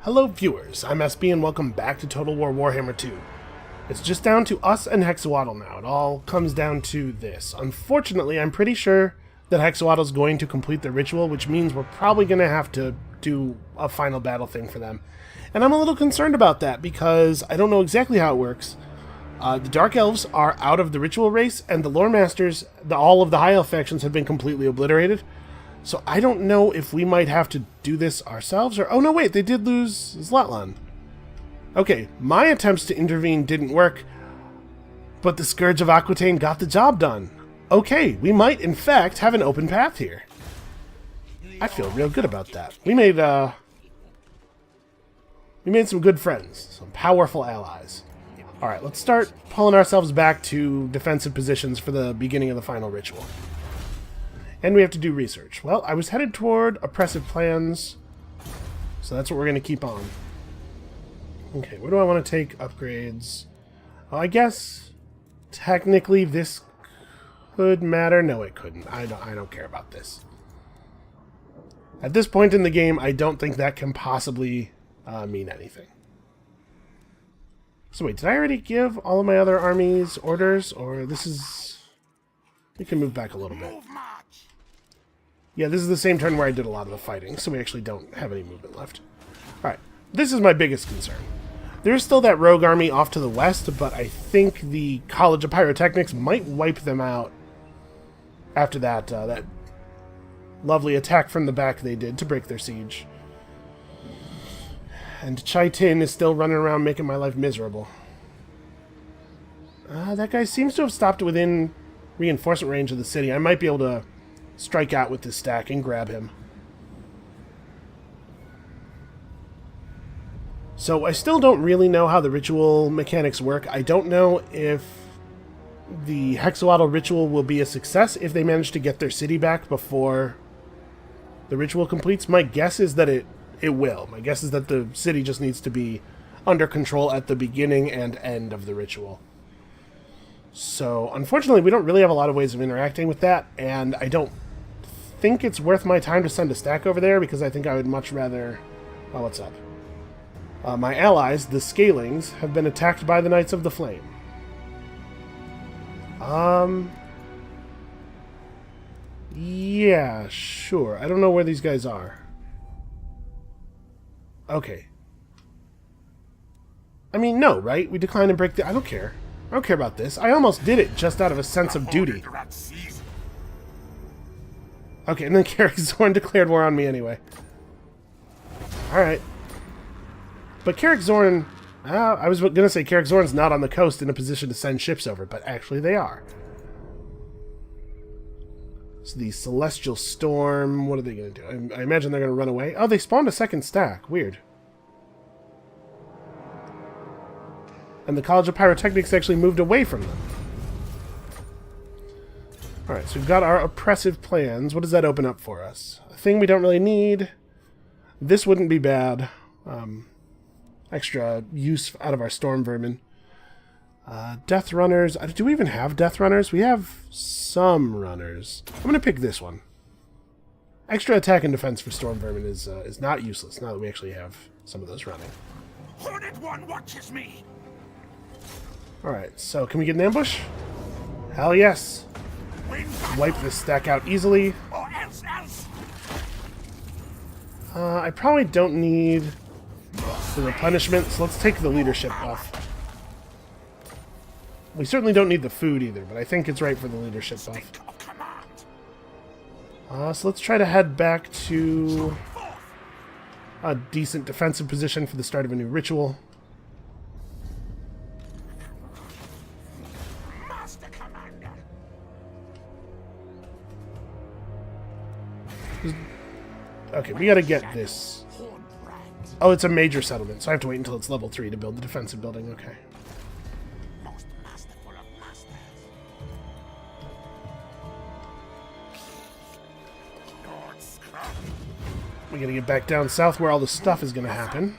Hello viewers, I'm SB and welcome back to Total War Warhammer 2. It's just down to us and Hexawaddle now. It all comes down to this. Unfortunately, I'm pretty sure that Hexawaddle's going to complete the ritual, which means we're probably going to have to do a final battle thing for them. And I'm a little concerned about that because I don't know exactly how it works. The Dark Elves are out of the ritual race, and the Lore Masters, all of the High Elf factions have been completely obliterated. So I don't know if we might have to do this ourselves, or... Oh, no, wait, they did lose Zlatlan. Okay, my attempts to intervene didn't work, but the Scourge of Aquitaine got the job done. Okay, we might, in fact, have an open path here. I feel real good about that. We made some good friends, some powerful allies. Alright, let's start pulling ourselves back to defensive positions for the beginning of the final ritual. And we have to do research. Well, I was headed toward oppressive plans, so that's what we're going to keep on. Okay, where do I want to take upgrades? Well, I guess technically this could matter. No, it couldn't. I don't care about this. At this point in the game, I don't think that can possibly mean anything. So wait, did I already give all of my other armies orders? Or this is... We can move back a little bit. Yeah, this is the same turn where I did a lot of the fighting, so we actually don't have any movement left. Alright, this is my biggest concern. There's still that rogue army off to the west, but I think the College of Pyrotechnics might wipe them out after that, that lovely attack from the back they did to break their siege. And Chai Tin is still running around making my life miserable. That guy seems to have stopped within reinforcement range of the city. I might be able to strike out with this stack and grab him. So I still don't really know how the ritual mechanics work. I don't know if the Hexawaddle ritual will be a success if they manage to get their city back before the ritual completes. My guess is that it will. My guess is that the city just needs to be under control at the beginning and end of the ritual. So, unfortunately, we don't really have a lot of ways of interacting with that, and I don't think it's worth my time to send a stack over there, because I think I would much rather... Oh, what's up? My allies, the Scalings, have been attacked by the Knights of the Flame. Yeah, sure. I don't know where these guys are. Okay. I mean, no, right? We decline and break the... I don't care. I don't care about this. I almost did it just out of a sense of duty. Okay, and then Carrick Zorn declared war on me anyway. Alright. But Carrick Zorn... I was going to say Carrick Zorn's not on the coast in a position to send ships over, but actually they are. So the Celestial Storm... What are they going to do? I imagine they're going to run away. Oh, they spawned a second stack. Weird. And the College of Pyrotechnics actually moved away from them. Alright, so we've got our oppressive plans. What does that open up for us? A thing we don't really need. This wouldn't be bad. Extra use out of our storm vermin. Death runners. Do we even have death runners? We have some runners. I'm going to pick this one. Extra attack and defense for storm vermin is not useless now that we actually have some of those running. Hornet One watches me. Alright, so can we get an ambush? Hell yes. Wipe this stack out easily. I probably don't need the replenishment, so let's take the leadership buff. We certainly don't need the food either, but I think it's right for the leadership buff. So let's try to head back to a decent defensive position for the start of a new ritual. Okay, we gotta get this. Oh, it's a major settlement, so I have to wait until it's level 3 to build the defensive building. Okay. We gotta get back down south where all the stuff is gonna happen.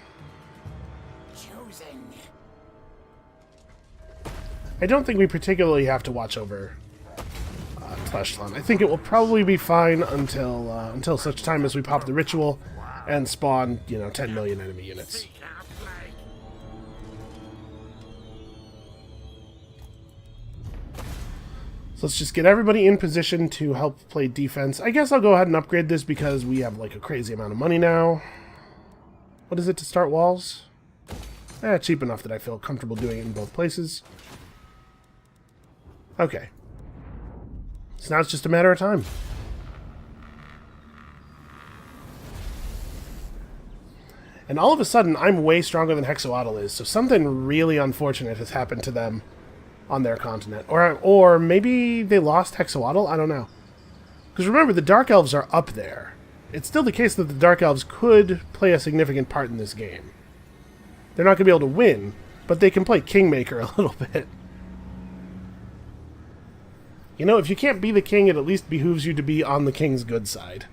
I don't think we particularly have to watch over Tlachtlan. I think it will probably be fine until such time as we pop the ritual. and spawn, 10 million enemy units. Seek our plague. So let's just get everybody in position to help play defense. I guess I'll go ahead and upgrade this because we have like a crazy amount of money now. What is it to start walls? Cheap enough that I feel comfortable doing it in both places. Okay. So now it's just a matter of time. And all of a sudden, I'm way stronger than Hexawaddle is, so something really unfortunate has happened to them on their continent. Or maybe they lost Hexawaddle? I don't know. Because remember, the Dark Elves are up there. It's still the case that the Dark Elves could play a significant part in this game. They're not going to be able to win, but they can play Kingmaker a little bit. If you can't be the king, it at least behooves you to be on the king's good side.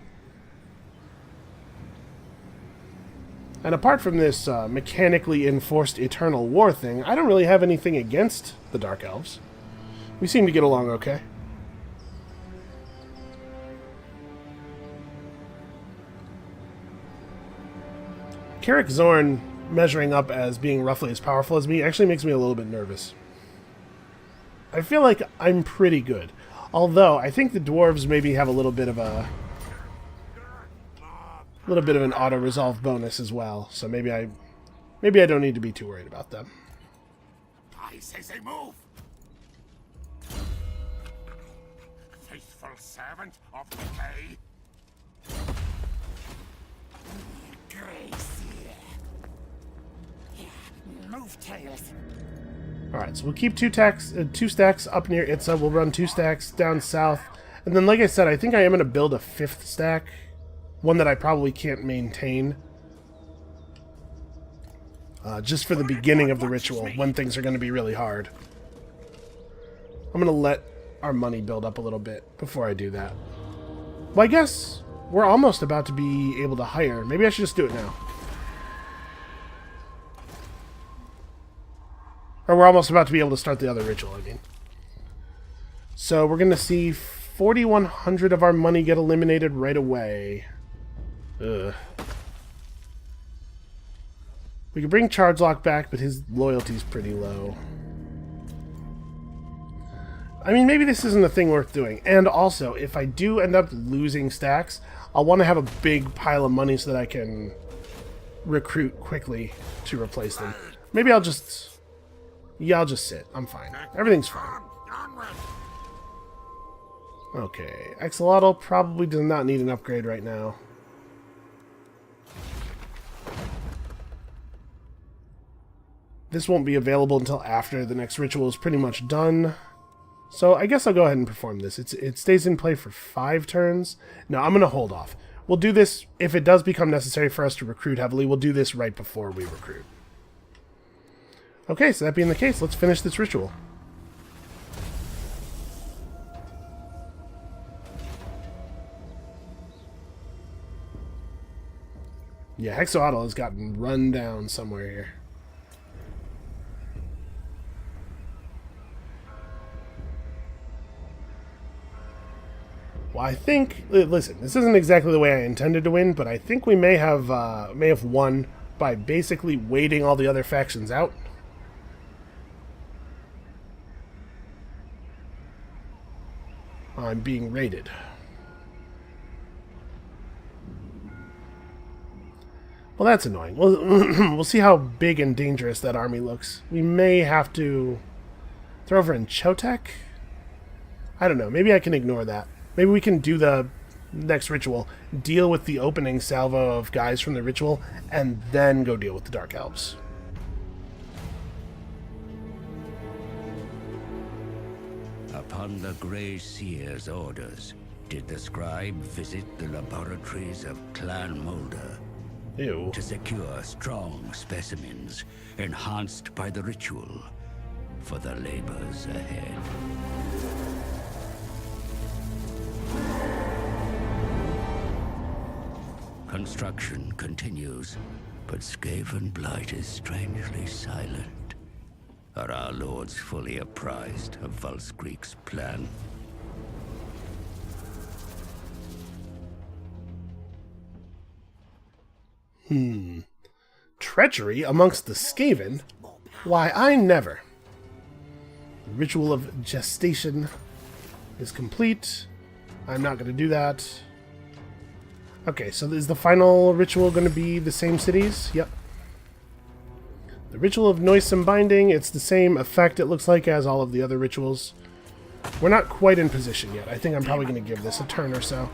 And apart from this mechanically enforced eternal war thing, I don't really have anything against the Dark Elves. We seem to get along okay. Carrick Zorn measuring up as being roughly as powerful as me actually makes me a little bit nervous. I feel like I'm pretty good. Although, I think the dwarves maybe have a little bit of an auto-resolve bonus as well. So maybe I don't need to be too worried about them. I say they move. Faithful servant of the day. Grace. Move, tails. Alright, so we'll keep two stacks up near Itza. We'll run 2 stacks down south. And then, like I said, I think I am going to build a 5th stack. One that I probably can't maintain. Just for the beginning of the ritual, when things are going to be really hard. I'm going to let our money build up a little bit before I do that. Well, I guess we're almost about to be able to hire. Maybe I should just do it now. Or we're almost about to be able to start the other ritual, I mean. So we're going to see 4,100 of our money get eliminated right away. Ugh. We can bring Chargelock back, but his loyalty's pretty low. I mean, maybe this isn't a thing worth doing. And also, if I do end up losing stacks, I'll want to have a big pile of money so that I can recruit quickly to replace them. Maybe I'll just... Yeah, I'll just sit. I'm fine. Everything's fine. Okay. Axolotl probably does not need an upgrade right now. This won't be available until after the next ritual is pretty much done. So I guess I'll go ahead and perform this. It stays in play for 5 turns. No, I'm going to hold off. We'll do this, if it does become necessary for us to recruit heavily, we'll do this right before we recruit. Okay, so that being the case, let's finish this ritual. Yeah, Hexawaddle has gotten run down somewhere here. Well, I think... Listen, this isn't exactly the way I intended to win, but I think we may have won by basically waiting all the other factions out. I'm being raided. Well, that's annoying. We'll see how big and dangerous that army looks. We may have to throw over in Chotek? I don't know. Maybe I can ignore that. Maybe we can do the next ritual, deal with the opening salvo of guys from the ritual, and then go deal with the Dark Elves. Upon the Grey Seer's orders, did the scribe visit the laboratories of Clan Moulder Ew. to secure strong specimens enhanced by the ritual for the labors ahead. Construction continues, but Skaven Blight is strangely silent. Are our lords fully apprised of Volskreek's plan? Treachery amongst the Skaven? Why, I never. The ritual of gestation is complete. I'm not going to do that. Okay, so is the final ritual going to be the same cities? Yep. The ritual of noisome binding, it's the same effect, it looks like, as all of the other rituals. We're not quite in position yet. I think I'm probably going to give this a turn or so.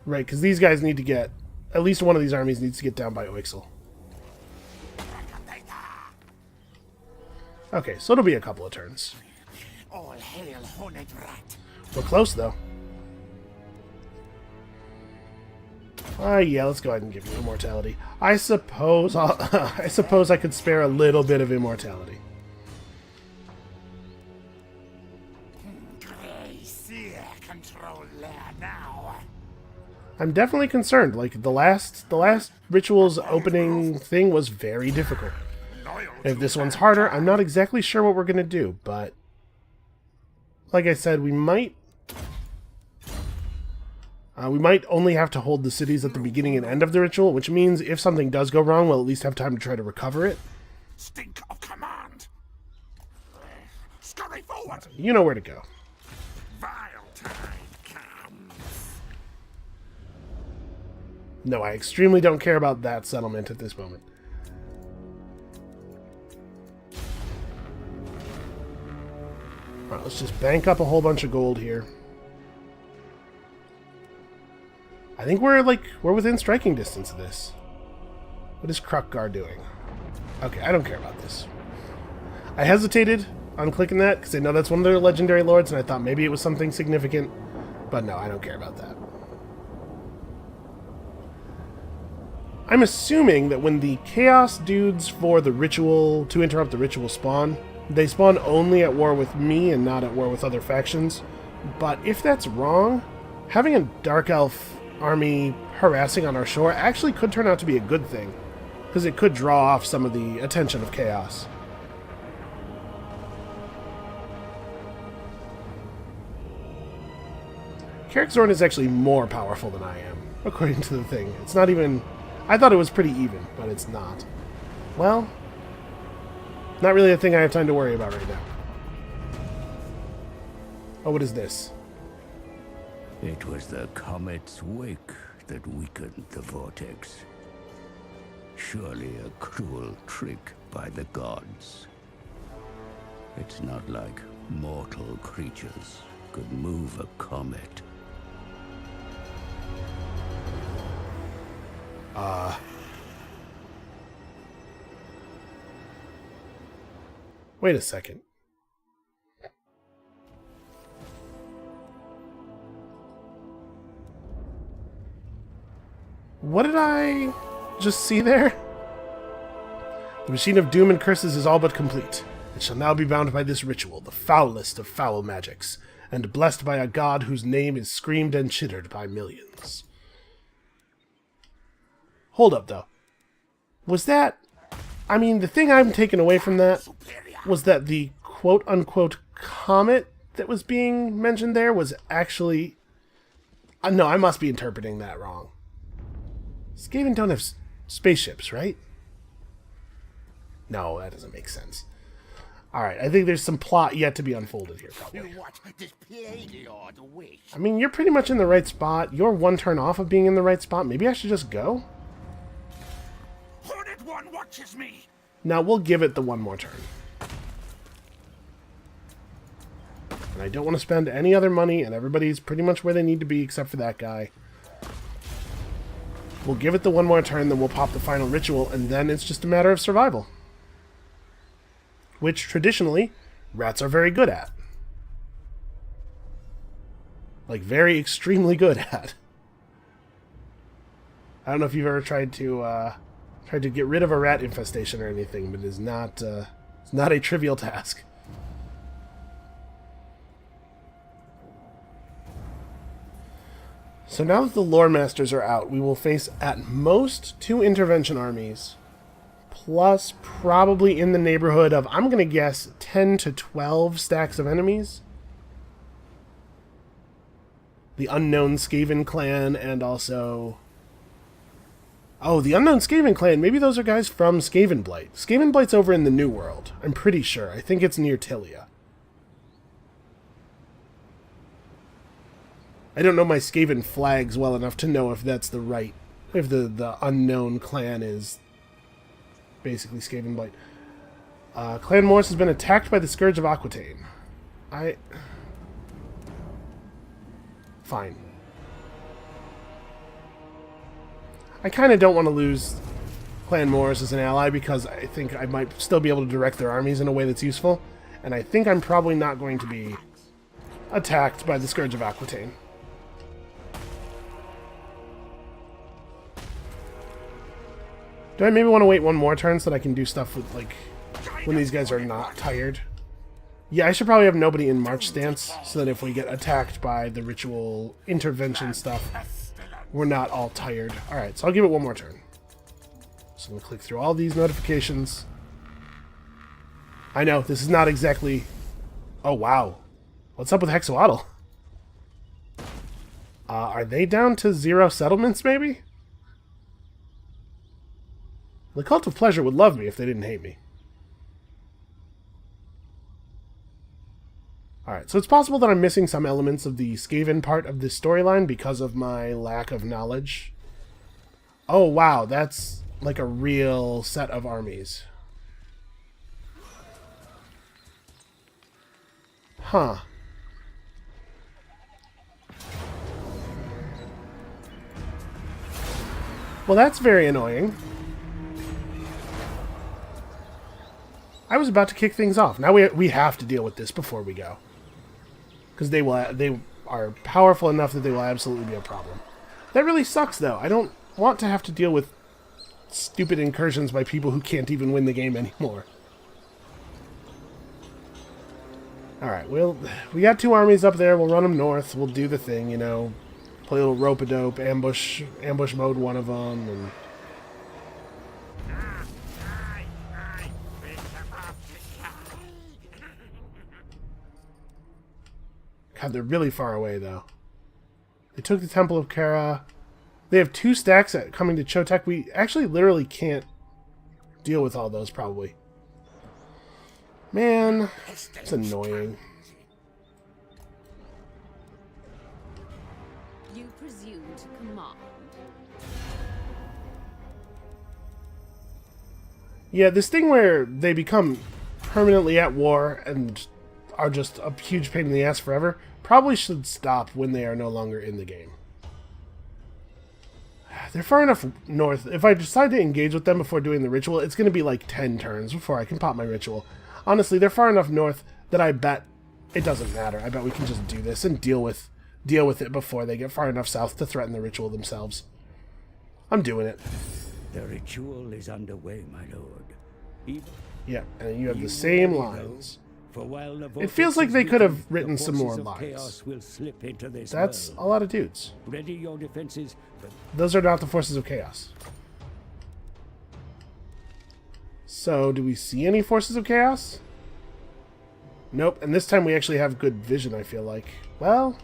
Right, because these guys need to get... At least one of these armies needs to get down by Oixel. Okay, so it'll be a couple of turns. All hail, horned rat. We're close, though. Yeah, let's go ahead and give you immortality. I suppose I suppose I could spare a little bit of immortality. Control now. I'm definitely concerned. Like the last ritual's opening thing was very difficult. If this one's harder, I'm not exactly sure what we're gonna do, but like I said, we might only have to hold the cities at the beginning and end of the ritual, which means if something does go wrong, we'll at least have time to try to recover it. Stink of command. Scurry forward. You know where to go. Vile tide comes. No, I extremely don't care about that settlement at this moment. Alright, let's just bank up a whole bunch of gold here. I think we're within striking distance of this. What is Krukgar doing? Okay, I don't care about this. I hesitated on clicking that because I know that's one of their legendary lords, and I thought maybe it was something significant. But no, I don't care about that. I'm assuming that when the Chaos dudes for the ritual, to interrupt the ritual spawn, they spawn only at war with me and not at war with other factions. But if that's wrong, having a Dark Elf army harassing on our shore actually could turn out to be a good thing, because it could draw off some of the attention of Chaos. Karakzorn is actually more powerful than I am, according to the thing. It's not even... I thought it was pretty even, but it's not. Well, not really a thing I have time to worry about right now. Oh, what is this? It was the comet's wake that weakened the vortex. Surely a cruel trick by the gods. It's not like mortal creatures could move a comet. Wait a second. What did I just see there? The machine of doom and curses is all but complete. It shall now be bound by this ritual, the foulest of foul magics, and blessed by a god whose name is screamed and chittered by millions. Hold up, though. Was that... I mean, the thing I'm taking away from that was that the quote-unquote comet that was being mentioned there was actually... no, I must be interpreting that wrong. Skaven don't have spaceships, right? No, that doesn't make sense. Alright, I think there's some plot yet to be unfolded here, probably. I mean, you're pretty much in the right spot. You're one turn off of being in the right spot. Maybe I should just go? Horned one watches me. Now, we'll give it the one more turn. And I don't want to spend any other money, and everybody's pretty much where they need to be except for that guy. We'll give it the one more turn, then we'll pop the final ritual, and then it's just a matter of survival. Which, traditionally, rats are very good at. Like, very extremely good at. I don't know if you've ever tried to get rid of a rat infestation or anything, but it's not a trivial task. So now that the Lore Masters are out, we will face at most 2 intervention armies, plus probably in the neighborhood of, I'm going to guess, 10 to 12 stacks of enemies. The unknown Skaven clan, and also Oh, the Unknown Skaven clan. Maybe those are guys from Skavenblight. Skavenblight's over in the New World. I'm pretty sure. I think it's near Tilia. I don't know my Skaven flags well enough to know if that's the right... if the Unknown clan is basically Skavenblight. Clan Morris has been attacked by the Scourge of Aquitaine. Fine. I kind of don't want to lose Clan Morris as an ally because I think I might still be able to direct their armies in a way that's useful. And I think I'm probably not going to be attacked by the Scourge of Aquitaine. Do I maybe want to wait one more turn so that I can do stuff with, like, when these guys are not tired? Yeah, I should probably have nobody in March stance so that if we get attacked by the ritual intervention stuff, we're not all tired. Alright, so I'll give it one more turn. So I'm going to click through all these notifications. I know, this is not exactly... Oh, wow. What's up with Hexawaddle? Are they down to 0 settlements, maybe? The Cult of Pleasure would love me if they didn't hate me. Alright, so it's possible that I'm missing some elements of the Skaven part of this storyline because of my lack of knowledge. Oh, wow, that's like a real set of armies. Huh. Well, that's very annoying. I was about to kick things off. Now we have to deal with this before we go. Because they are powerful enough that they will absolutely be a problem. That really sucks, though. I don't want to have to deal with stupid incursions by people who can't even win the game anymore. Alright, we got 2 armies up there. We'll run them north. We'll do the thing, you know. Play a little rope-a-dope, ambush mode one of them, and... God, they're really far away, though. They took the Temple of Kara. They have 2 stacks at coming to Chotek. We actually literally can't deal with all those, probably. Man, it's annoying. You presume to command. Yeah, this thing where they become permanently at war and are just a huge pain in the ass forever probably should stop when they are no longer in the game. They're far enough north. If I decide to engage with them before doing the ritual, it's going to be like 10 turns before I can pop my ritual. Honestly, they're far enough north that I bet it doesn't matter. I bet we can just do this and deal with it before they get far enough south to threaten the ritual themselves. I'm doing it. The ritual is underway, my lord. Yeah, and you have the same lines. It feels like they could have written some more lines. That's a lot of dudes. Ready your defenses. Those are not the forces of chaos. So, do we see any forces of chaos? Nope, and this time we actually have good vision, I feel like. Well...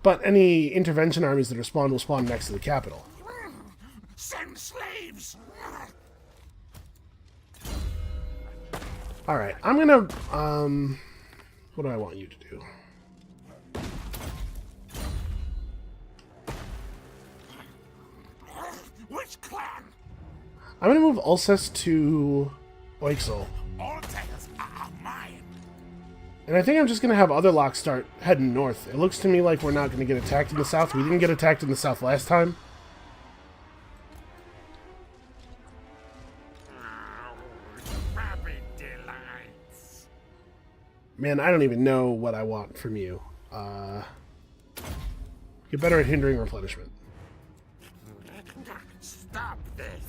But any intervention armies that respond will spawn next to the capital. Send slaves! Alright, I'm gonna... what do I want you to do? Which clan? I'm gonna move Ulcest to Oixel. All tales are mine. And I think I'm just gonna have other locks start heading north. It looks to me like we're not gonna get attacked in the south. We didn't get attacked in the south last time. Rapid delights. Man, I don't even know what I want from you. Get better at hindering replenishment. Stop this.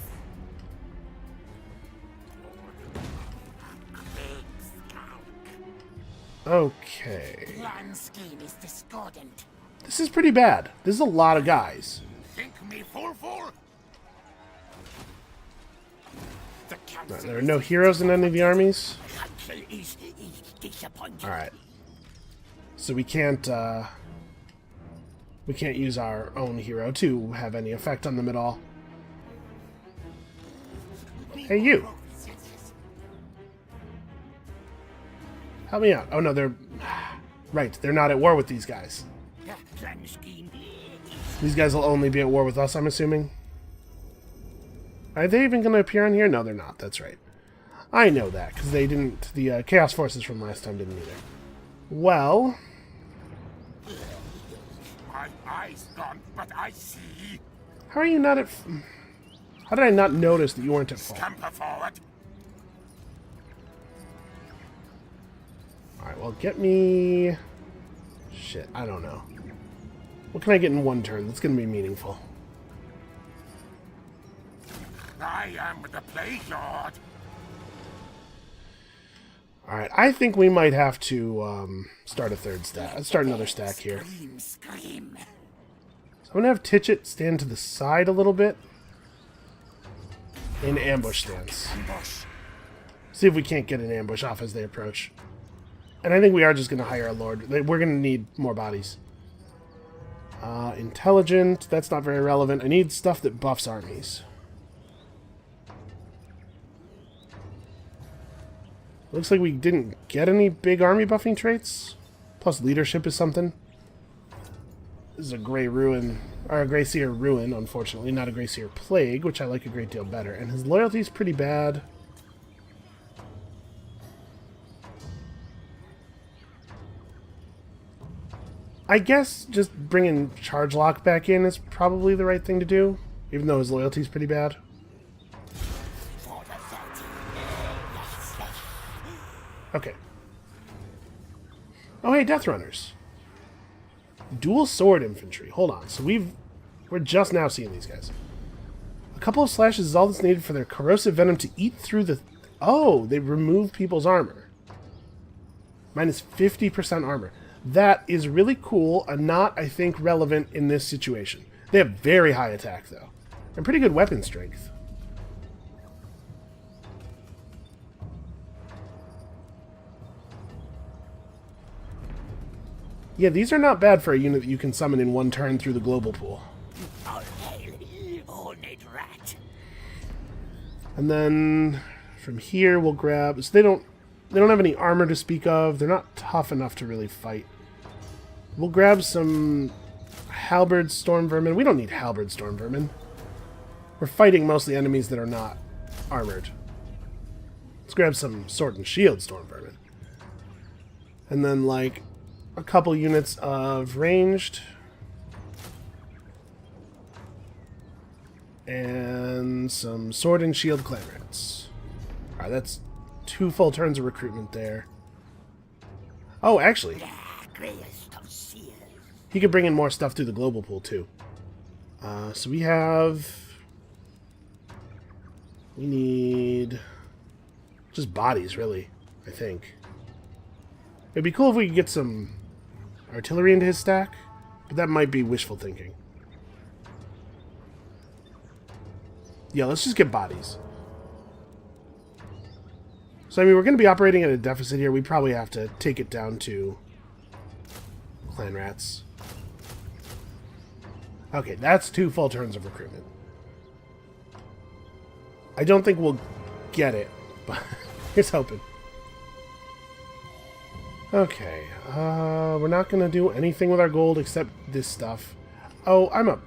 Big Skrolk. Okay. Plan scheme is discordant. This is pretty bad. This is a lot of guys. Think me fool? The council There are no heroes in any of the armies. is disappointed. Alright. So we can't We can't use our own hero to have any effect on them at all. Hey, you! Help me out. Oh, no, they're... Right, they're not at war with these guys. Plan scheme. These guys will only be at war with us, I'm assuming. Are they even going to appear on here? No, they're not. That's right. I know that, because they didn't... The Chaos Forces from last time didn't either. Well... My eyes gone, but I see. How are you not at... How did I not notice that you weren't at fault? Scamper forward. Alright, well, get me... Shit, I don't know. What can I get in one turn that's going to be meaningful? I am the Plague Lord. Alright, I think we might have to start a third stack. Let's start another stack here. Scream, scream. So I'm going to have Titchet stand to the side a little bit. In ambush stance. Ambush. See if we can't get an ambush off as they approach. And I think we are just going to hire a lord. We're going to need more bodies. Intelligent. That's not very relevant. I need stuff that buffs armies. Looks like we didn't get any big army buffing traits. Plus leadership is something. This is a Grey Ruin, or a Grey Seer Ruin, unfortunately. Not a Grey Seer Plague, which I like a great deal better. And his loyalty's pretty bad. I guess just bringing Charge Lock back in is probably the right thing to do, even though his loyalty's pretty bad. Okay. Oh, hey, Death Runners. Dual Sword Infantry. Hold on. So we're just now seeing these guys. A couple of slashes is all that's needed for their corrosive venom to eat through the... Oh, they remove people's armor. Minus 50% armor. That is really cool and not, I think, relevant in this situation. They have very high attack, though. And pretty good weapon strength. Yeah, these are not bad for a unit that you can summon in one turn through the global pool. All hail, ornate rat. And then from here we'll grab... So they don't have any armor to speak of. They're not tough enough to really fight. We'll grab some halberd storm vermin. We don't need halberd storm vermin. We're fighting mostly enemies that are not armored. Let's grab some sword and shield storm vermin. And then, like, a couple units of ranged. And some sword and shield clan rats. Alright, that's 2 full turns of recruitment there. Oh, actually, he could bring in more stuff through the global pool, too. So we need just bodies, really, I think. It'd be cool if we could get some artillery into his stack, but that might be wishful thinking. Yeah, let's just get bodies. So, I mean, we're going to be operating at a deficit here. We probably have to take it down to clan rats. Okay, that's 2 full turns of recruitment. I don't think we'll get it, but here's hoping. Okay, we're not going to do anything with our gold except this stuff. Oh, I'm up.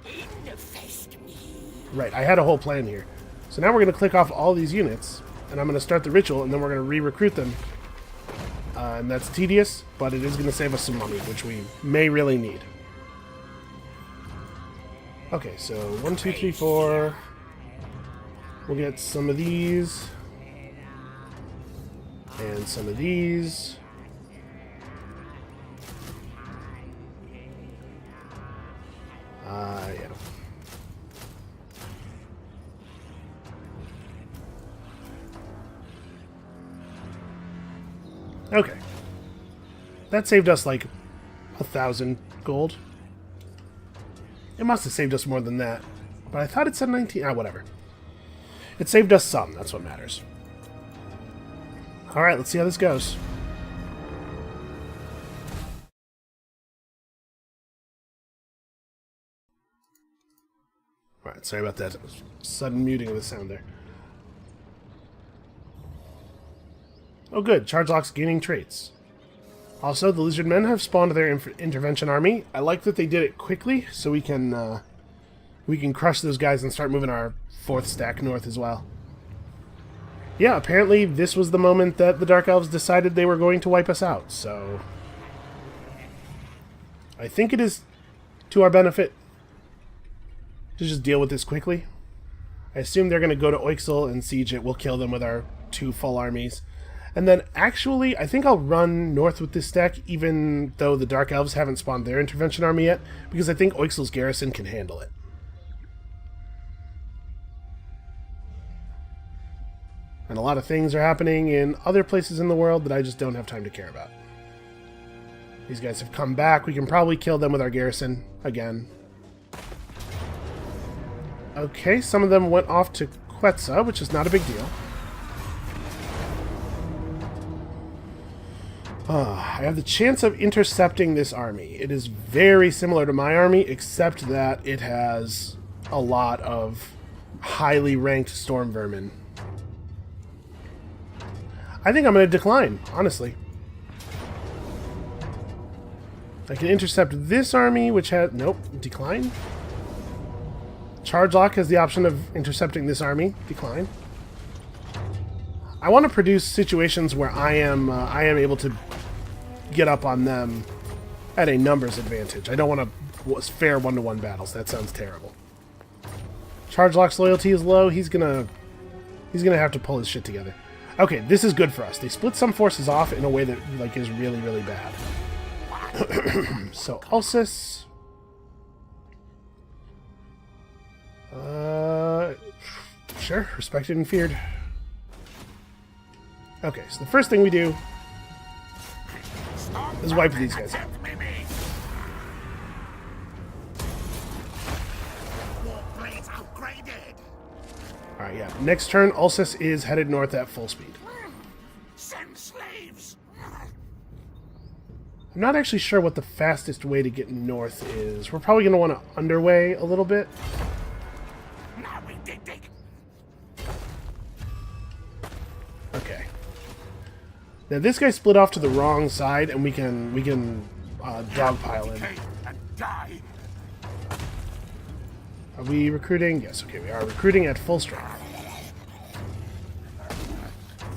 Right, I had a whole plan here. So now we're going to click off all these units, and I'm going to start the ritual, and then we're going to re-recruit them. And that's tedious, but it is going to save us some money, which we may really need. Okay, so 1, 2, 3, 4. We'll get some of these. And some of these. Yeah. Okay. That saved us like 1,000 gold. It must have saved us more than that. But I thought it said 19. Ah, whatever. It saved us some. That's what matters. Alright, let's see how this goes. Alright, sorry about that sudden muting of the sound there. Oh good, charge locks gaining traits. Also, the lizard men have spawned their intervention army. I like that they did it quickly, so we can crush those guys and start moving our 4th stack north as well. Yeah, apparently this was the moment that the Dark Elves decided they were going to wipe us out, so I think it is to our benefit to just deal with this quickly. I assume they're going to go to Oixel and siege it. We'll kill them with our 2 full armies. And then, actually, I think I'll run north with this stack, even though the Dark Elves haven't spawned their intervention army yet, because I think Oixel's garrison can handle it. And a lot of things are happening in other places in the world that I just don't have time to care about. These guys have come back. We can probably kill them with our garrison again. Okay, some of them went off to Quetzal, which is not a big deal. I have the chance of intercepting this army. It is very similar to my army, except that it has a lot of highly ranked storm vermin. I think I'm going to decline, honestly. I can intercept this army, which has... Nope, decline. Charge Lock has the option of intercepting this army. Decline. I want to produce situations where I am able to get up on them at a numbers advantage. I don't want to fair one-to-one battles. That sounds terrible. Charge Lock's loyalty is low. He's gonna have to pull his shit together. Okay, this is good for us. They split some forces off in a way that like is really, really bad. So Ulysses. Sure, respected and feared. Okay, so the first thing we do is wipe these guys out. Alright, yeah. Next turn, Ulysses is headed north at full speed. Send slaves. I'm not actually sure what the fastest way to get north is. We're probably going to want to underway a little bit. Now we dig. Okay. Now this guy split off to the wrong side, and we can dogpile him. Decay and die. Are we recruiting? Yes. Okay, we are recruiting at full strength.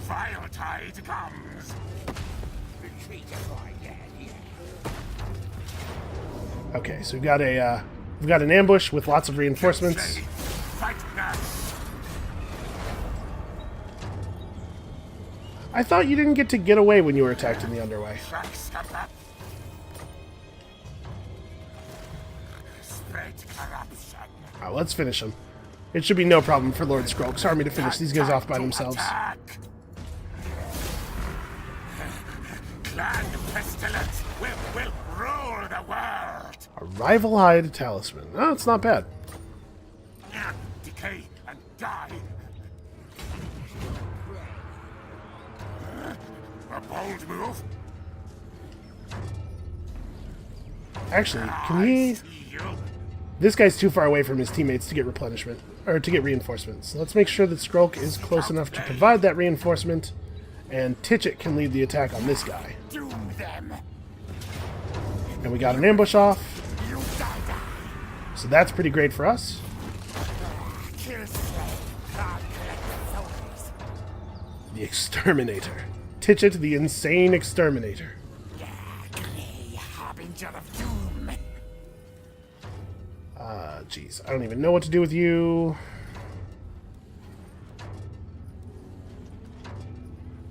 Vile tide comes. Retreat again. Okay, so we've got an ambush with lots of reinforcements. Fight now. I thought you didn't get to get away when you were attacked in the underway. Spread corruption. Alright, let's finish him. It should be no problem for Lord Skrolk's army to finish these guys off by themselves. Attack. Clan pestilence will rule the world. A rival hide talisman. Oh, it's not bad. Decay and die. A bold move. Actually, can he... This guy's too far away from his teammates to get replenishment, or to get reinforcements. So let's make sure that Skrolk is close enough to provide that reinforcement, and Titchett can lead the attack on this guy. Doom them. And we got an ambush off, so that's pretty great for us. Kill slave. God collect the souls. The Exterminator. Titchett, the insane Exterminator. Clay, harbinger of doom. Jeez, I don't even know what to do with you.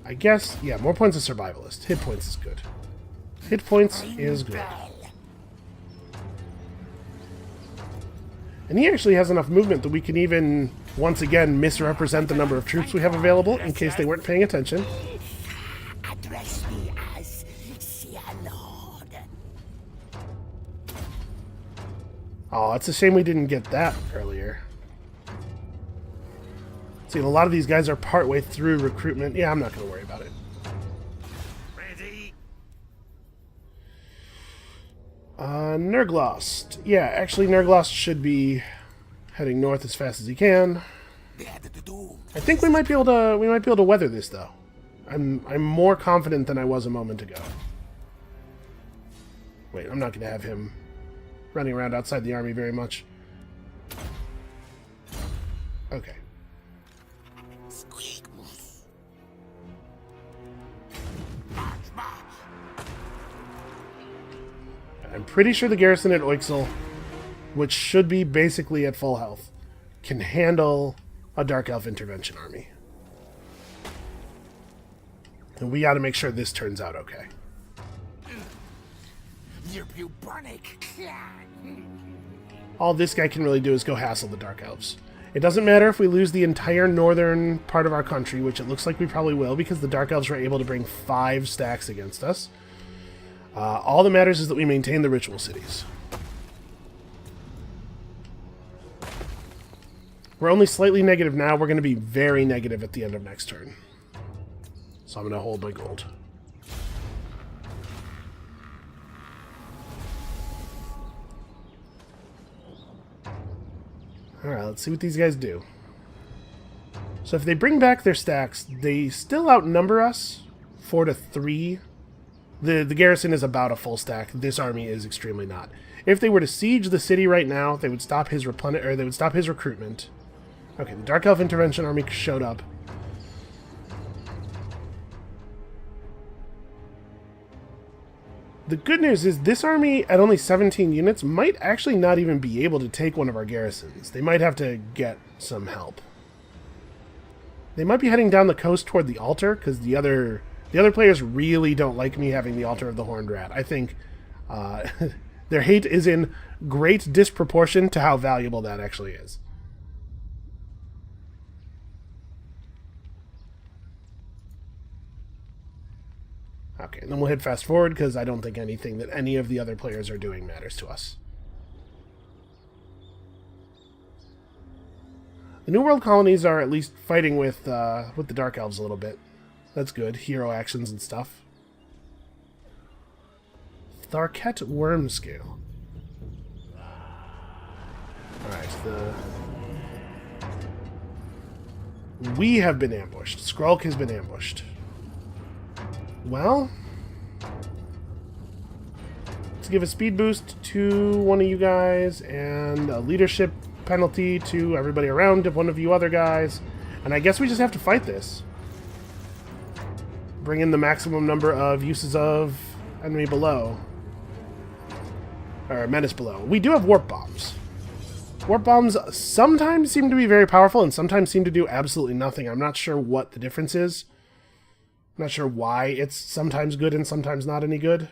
I guess, yeah, more points of survivalist. Hit points is good. Hit points is good. And he actually has enough movement that we can even, once again, misrepresent the number of troops we have available in case they weren't paying attention. Address me as Sir Lord. Oh, it's a shame we didn't get that earlier. See, a lot of these guys are partway through recruitment. Yeah, I'm not going to worry about it. Ready? Nerglost. Yeah, actually, Nerglost should be Heading north as fast as he can. I think we might be able to weather this though. I'm more confident than I was a moment ago. Wait, I'm not going to have him running around outside the army very much. Okay. I'm pretty sure the garrison at Oixel, which should be basically at full health, can handle a Dark Elf intervention army. And we got to make sure this turns out okay. You're bubonic. All this guy can really do is go hassle the Dark Elves. It doesn't matter if we lose the entire northern part of our country, which it looks like we probably will, because the Dark Elves were able to bring 5 stacks against us. All that matters is that we maintain the ritual cities. We're only slightly negative now. We're going to be very negative at the end of next turn. So I'm going to hold my gold. Alright, let's see what these guys do. So if they bring back their stacks, they still outnumber us 4-3. The garrison is about a full stack. This army is extremely not. If they were to siege the city right now, they would stop his recruitment. Okay, the Dark Elf Intervention Army showed up. The good news is this army, at only 17 units, might actually not even be able to take one of our garrisons. They might have to get some help. They might be heading down the coast toward the altar, because the other players really don't like me having the Altar of the Horned Rat. I think their hate is in great disproportion to how valuable that actually is. Okay, and then we'll hit fast forward because I don't think anything that any of the other players are doing matters to us. The New World colonies are at least fighting with the Dark Elves a little bit. That's good. Hero actions and stuff. Tharket Wormscale. Alright, we have been ambushed. Skrolk has been ambushed. Well, let's give a speed boost to one of you guys and a leadership penalty to everybody around one of you other guys. And I guess we just have to fight this. Bring in the maximum number of uses of enemy below. Or menace below. We do have warp bombs. Warp bombs sometimes seem to be very powerful and sometimes seem to do absolutely nothing. I'm not sure what the difference is. I'm not sure why it's sometimes good and sometimes not any good.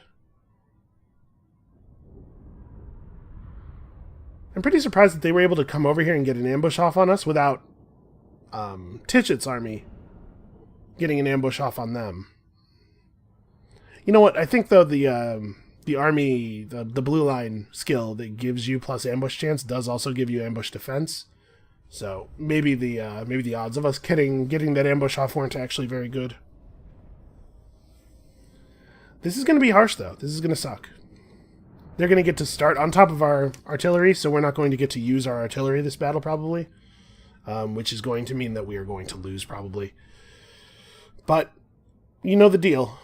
I'm pretty surprised that they were able to come over here and get an ambush off on us without Titchett's army getting an ambush off on them. You know what? I think, though, the army, the blue line skill that gives you plus ambush chance does also give you ambush defense. So maybe the odds of us getting that ambush off weren't actually very good. This is going to be harsh, though. This is going to suck. They're going to get to start on top of our artillery, so we're not going to get to use our artillery this battle, probably. Which is going to mean that we are going to lose, probably. But, you know the deal.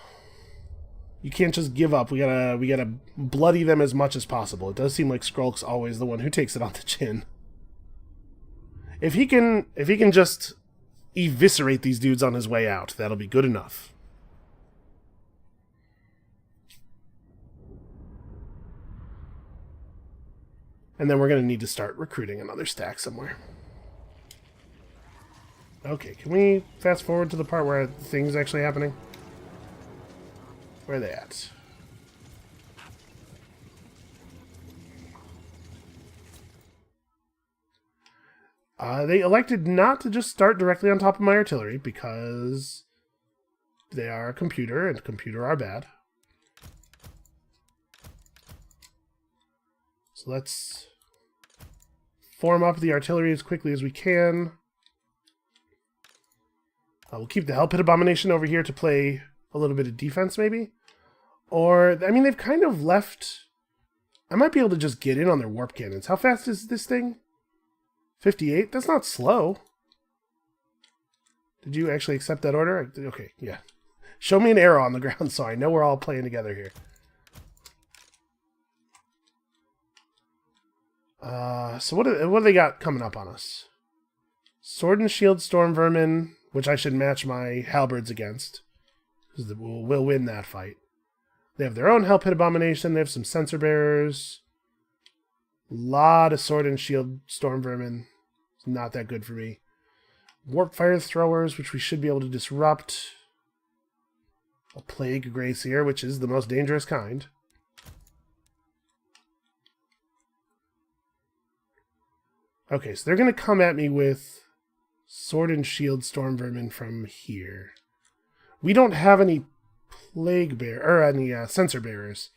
You can't just give up. We gotta bloody them as much as possible. It does seem like Skrolk's always the one who takes it on the chin. If he can just eviscerate these dudes on his way out, that'll be good enough. And then we're going to need to start recruiting another stack somewhere. Okay, can we fast forward to the part where things are actually happening? Where are they at? They elected not to just start directly on top of my artillery because they are a computer, and computer are bad. So let's form up the artillery as quickly as we can. We'll keep the Hell Pit Abomination over here to play a little bit of defense, maybe. Or, I mean, they've kind of left... I might be able to just get in on their warp cannons. How fast is this thing? 58? That's not slow. Did you actually accept that order? Okay, yeah. Show me an arrow on the ground so I know we're all playing together here. So what do they got coming up on us? Sword and Shield Storm Vermin, which I should match my halberds against. Because we'll win that fight. They have their own Hell Pit Abomination. They have some Sensor Bearers. A lot of Sword and Shield Storm Vermin. It's not that good for me. Warp Fire Throwers, which we should be able to disrupt. A Plague Gracier, which is the most dangerous kind. Okay, so they're going to come at me with Sword and Shield Storm Vermin from here. We don't have any Plague Bear, or any Sensor Bearers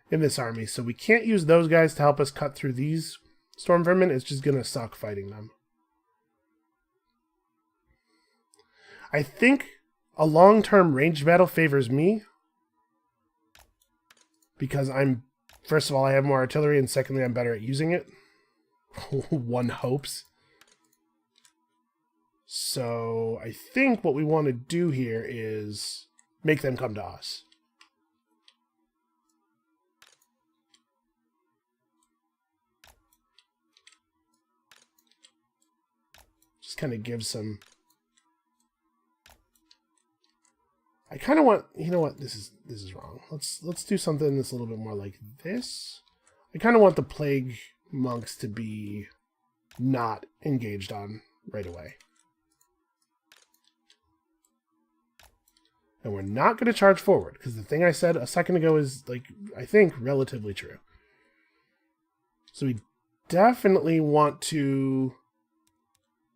in this army, so we can't use those guys to help us cut through these Storm Vermin. It's just going to suck fighting them. I think a long-term ranged battle favors me because first of all, I have more artillery, and secondly, I'm better at using it. One hopes. So I think what we want to do here is make them come to us. Just kind of give some... I kind of want... You know what? This is wrong. Let's do something that's a little bit more like this. I kind of want the Plague Monks to be not engaged on right away. And we're not going to charge forward, because the thing I said a second ago is, like, I think, relatively true. So we definitely want to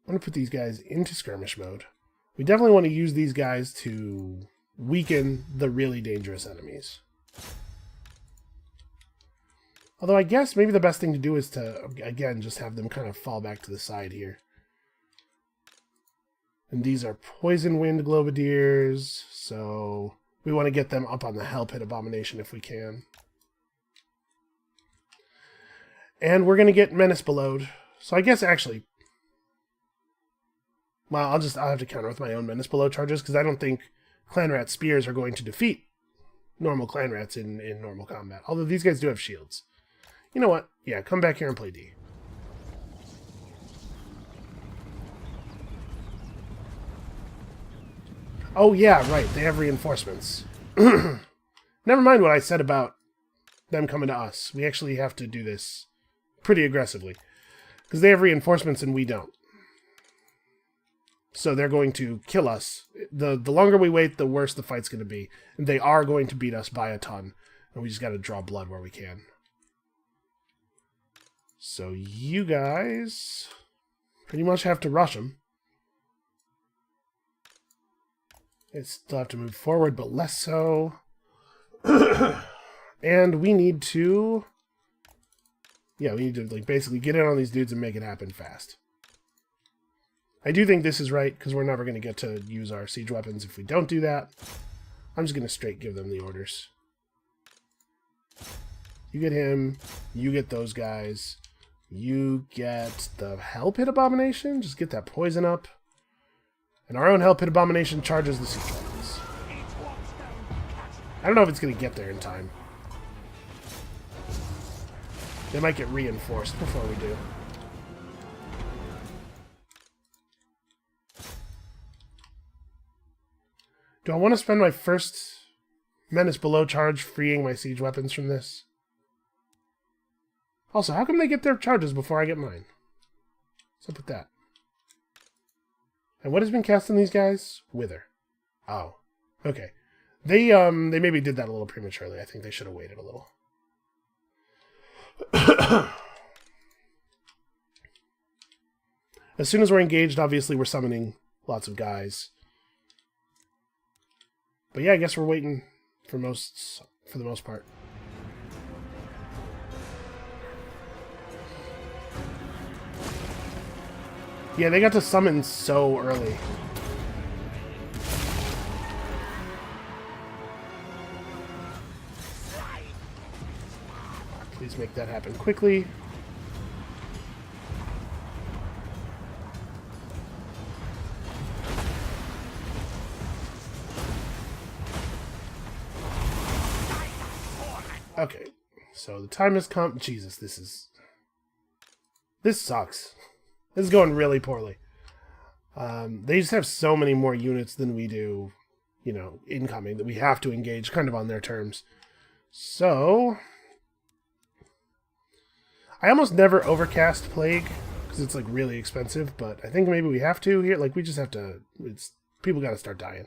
put these guys into skirmish mode. We definitely want to use these guys to weaken the really dangerous enemies. Although I guess maybe the best thing to do is to, again, just have them kind of fall back to the side here. And these are Poison Wind Globadiers, so we want to get them up on the Hell Pit Abomination if we can. And we're going to get Menace Belowed. So I guess actually... Well, I'll have to counter with my own Menace Below charges, because I don't think Clanrat Spears are going to defeat normal Clanrats in normal combat. Although these guys do have shields. You know what? Yeah, come back here and play D. Oh yeah, right, they have reinforcements. Never mind what I said about them coming to us. We actually have to do this pretty aggressively. Because they have reinforcements and we don't. So they're going to kill us. The longer we wait, the worse the fight's going to be. And they are going to beat us by a ton. And we just got to draw blood where we can. So you guys pretty much have to rush them. They still have to move forward, but less so. And we need to... Yeah, we need to like basically get in on these dudes and make it happen fast. I do think this is right, because we're never going to get to use our siege weapons if we don't do that. I'm just going to straight give them the orders. You get him, you get those guys, you get the Hell Pit Abomination, just get that poison up. And our own Hell Pit Abomination charges the siege weapons. I don't know if it's going to get there in time. They might get reinforced before we do. Do I want to spend my first Menace Below charge freeing my siege weapons from this? Also, how come they get their charges before I get mine? What's up with that? And what has been cast on these guys? Wither. Oh. Okay. They maybe did that a little prematurely. I think they should have waited a little. As soon as we're engaged, obviously we're summoning lots of guys. But yeah, I guess we're waiting for the most part. Yeah, they got to summon so early. Please make that happen quickly. Okay, so the time has come. Jesus, this sucks. This is going really poorly. They just have so many more units than we do, you know, incoming, that we have to engage kind of on their terms. So, I almost never overcast Plague, because it's like really expensive, but I think maybe we have to here. Like, we just have to, people gotta start dying.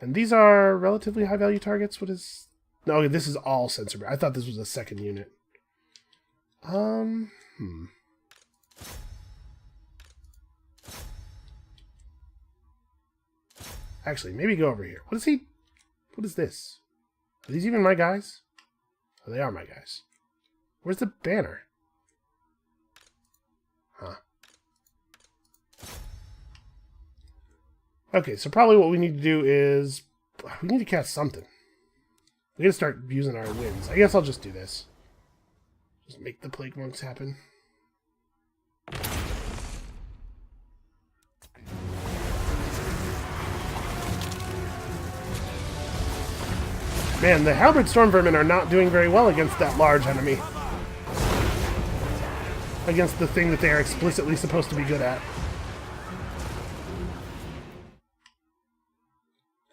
And these are relatively high value targets. What is... No, this is all sensor. I thought this was a second unit. Actually, maybe go over here. What is he... What is this? Are these even my guys? Oh, they are my guys. Where's the banner? Huh. Okay, so probably what we need to do is... We need to cast something. We gotta start using our winds. I guess I'll just do this. Just make the Plague Monks happen. Man, the Halberd Storm Vermin are not doing very well against that large enemy. Against the thing that they are explicitly supposed to be good at.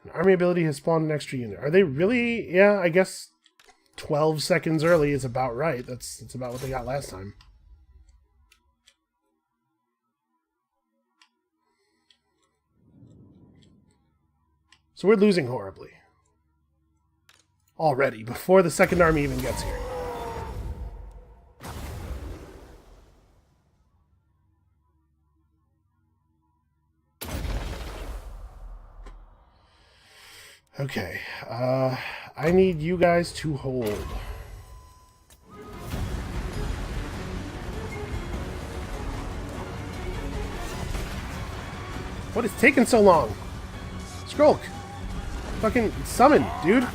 An army ability has spawned an extra unit. Are they really? Yeah, I guess 12 seconds early is about right. That's about what they got last time. So we're losing horribly. Already, before the second army even gets here. Okay, I need you guys to hold. What is taking so long? Skrolk! Fucking summon, dude!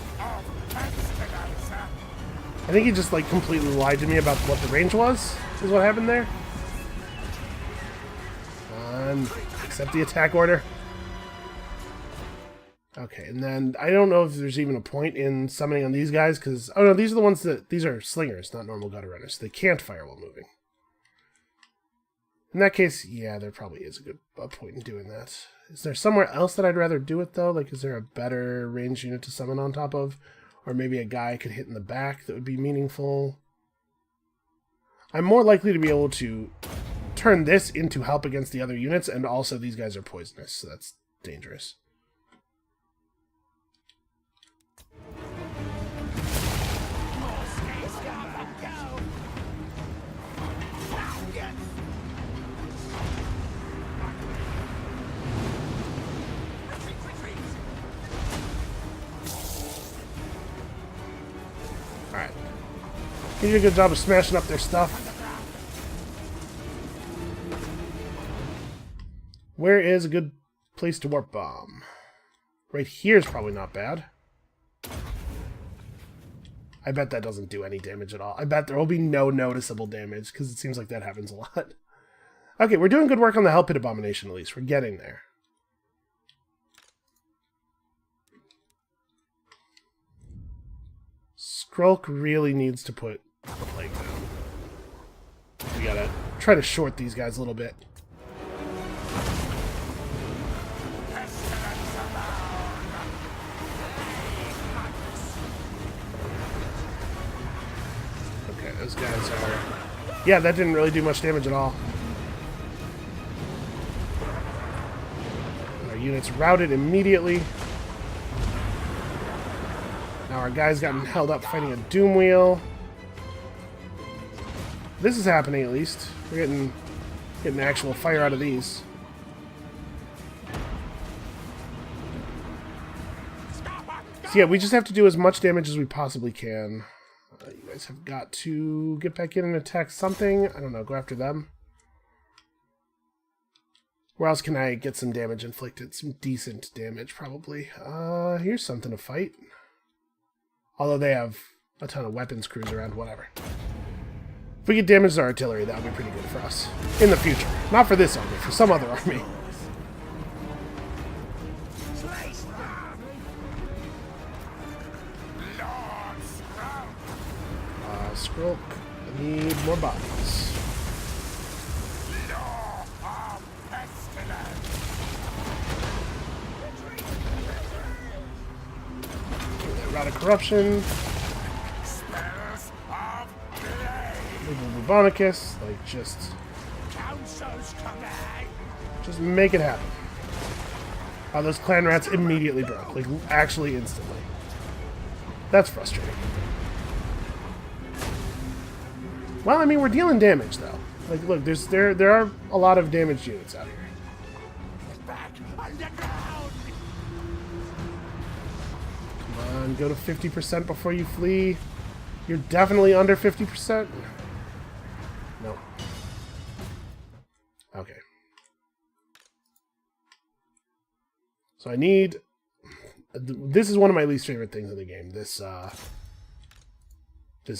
I think he just, like, completely lied to me about what the range was, is what happened there. Accept the attack order. Okay, and then I don't know if there's even a point in summoning on these guys, because... Oh, no, these are the ones that... These are slingers, not normal gutter runners. They can't fire while moving. In that case, yeah, there probably is a point in doing that. Is there somewhere else that I'd rather do it, though? Like, is there a better range unit to summon on top of? Or maybe a guy could hit in the back that would be meaningful? I'm more likely to be able to turn this into help against the other units, and also these guys are poisonous, so that's dangerous. Alright. You did a good job of smashing up their stuff. Where is a good place to warp bomb? Right here is probably not bad. I bet that doesn't do any damage at all. I bet there will be no noticeable damage, because it seems like that happens a lot. Okay, we're doing good work on the Hell Pit Abomination, at least. We're getting there. Skrolk really needs to put the plague down. We gotta try to short these guys a little bit. Okay, those guys are... Yeah, that didn't really do much damage at all. Our units routed immediately. Now our guy's gotten held up fighting a Doom Wheel. This is happening, at least. We're getting actual fire out of these. So yeah, we just have to do as much damage as we possibly can. You guys have got to get back in and attack something. I don't know, go after them. Where else can I get some damage inflicted? Some decent damage, probably. Here's something to fight. Although they have a ton of weapons crews around, whatever. If we get damage to our artillery, that would be pretty good for us. In the future. Not for this army, for some other army. Need more bodies. Rod of corruption. Bubonicus, like just make it happen. Oh, those clan rats immediately broke, like actually instantly. That's frustrating. Well, I mean, we're dealing damage though. Like, look, there are a lot of damaged units out here. Come on, go to 50% before you flee. You're definitely under 50%. No. Okay. So I need... This is one of my least favorite things in the game. This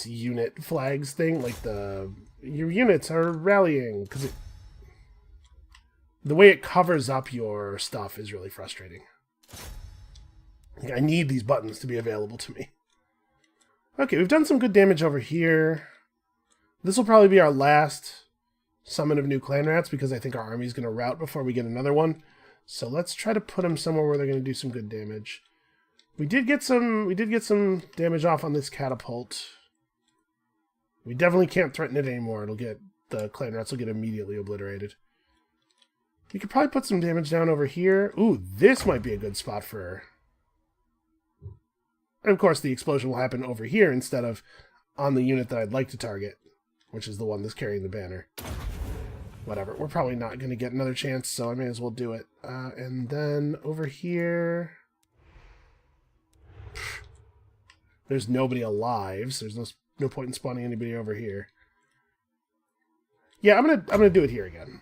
unit flags thing. Like, your units are rallying. Because the way it covers up your stuff is really frustrating. I need these buttons to be available to me. Okay, we've done some good damage over here. This will probably be our last summon of new clan rats because I think our army's going to rout before we get another one. So let's try to put them somewhere where they're going to do some good damage. We did get some damage off on this catapult. We definitely can't threaten it anymore. The clan rats will get immediately obliterated. We could probably put some damage down over here. Ooh, this might be a good spot for... And of course, the explosion will happen over here instead of on the unit that I'd like to target, which is the one that's carrying the banner. Whatever. We're probably not going to get another chance, so I may as well do it. And then over here... There's nobody alive, so there's no point in spawning anybody over here. Yeah, I'm gonna do it here again.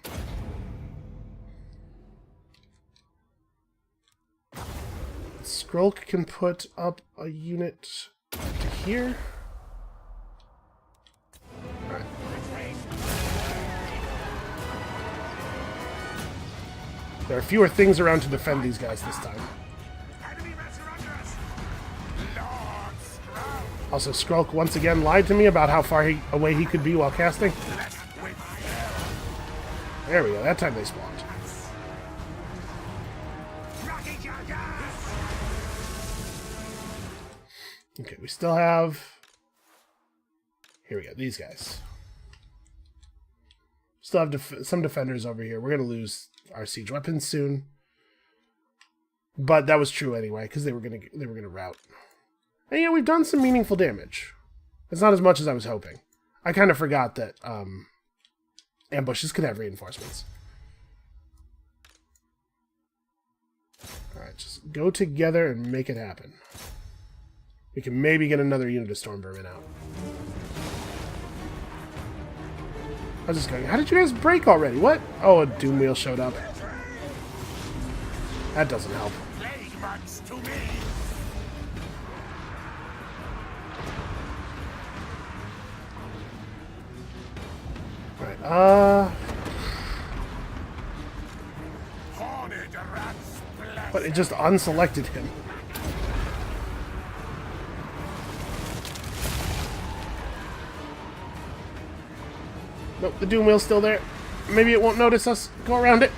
Skrolk can put up a unit to here. Alright. There are fewer things around to defend these guys this time. Also, Skrolk once again lied to me about how far away he could be while casting. There we go, that time they spawned. Okay, we still have... Here we go, these guys. Still have some defenders over here. We're going to lose our siege weapons soon. But that was true anyway, because they were going to rout. And yeah, we've done some meaningful damage. It's not as much as I was hoping. I kind of forgot that ambushes could have reinforcements. Alright, just go together and make it happen. We can maybe get another unit of storm vermin out. I was just going, how did you guys break already? What? Oh, a doom wheel showed up. That doesn't help. Right, but it just unselected him. Nope, the doom wheel's still there. Maybe it won't notice us. Go around it.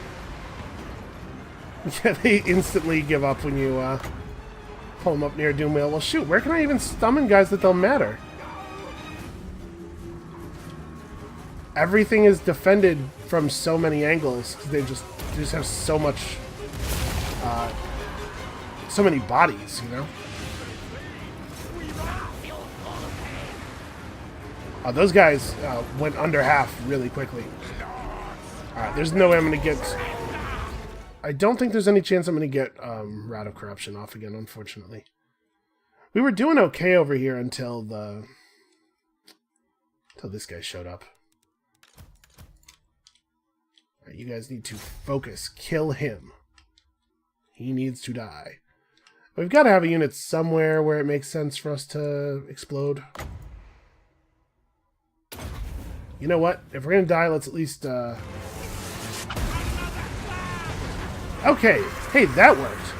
Yeah, they instantly give up when you pull them up near a doom wheel. Well, shoot, where can I even summon guys that don't matter? Everything is defended from so many angles because they just have so much, so many bodies, you know. Those guys went under half really quickly. Alright, there's no way I'm going to get... I don't think there's any chance I'm going to get Rod of Corruption off again, unfortunately. We were doing okay over here until this guy showed up. Alright, you guys need to focus. Kill him. He needs to die. We've got to have a unit somewhere where it makes sense for us to explode. You know what? If we're gonna die, let's at least, Okay. Hey, that worked.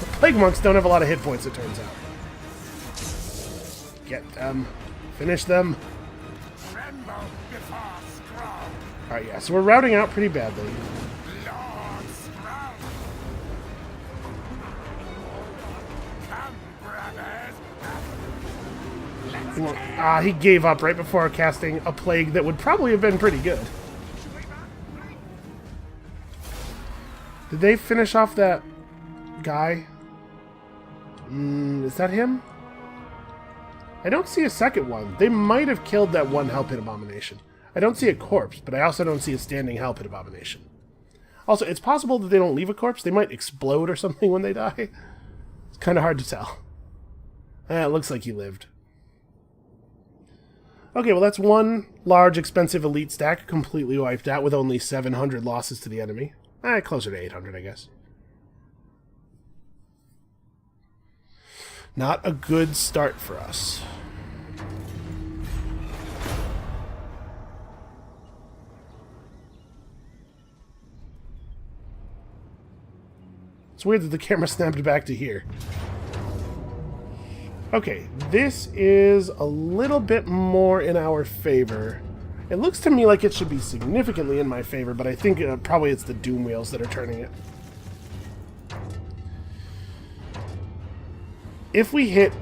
The Plague Monks don't have a lot of hit points, it turns out. Get them. Finish them. Alright, yeah, so we're routing out pretty badly. Lord Skrolk. Come, brothers. He gave up right before casting a plague that would probably have been pretty good. Did they finish off that guy? Is that him? I don't see a second one. They might have killed that one Hell Pit Abomination. I don't see a corpse, but I also don't see a standing Hell Pit Abomination. Also, it's possible that they don't leave a corpse. They might explode or something when they die. It's kind of hard to tell. It looks like he lived. Okay, well that's one large, expensive elite stack completely wiped out with only 700 losses to the enemy. Closer to 800, I guess. Not a good start for us. It's weird that the camera snapped back to here. Okay, this is a little bit more in our favor. It looks to me like it should be significantly in my favor, but I think probably it's the Doom Wheels that are turning it. If we hit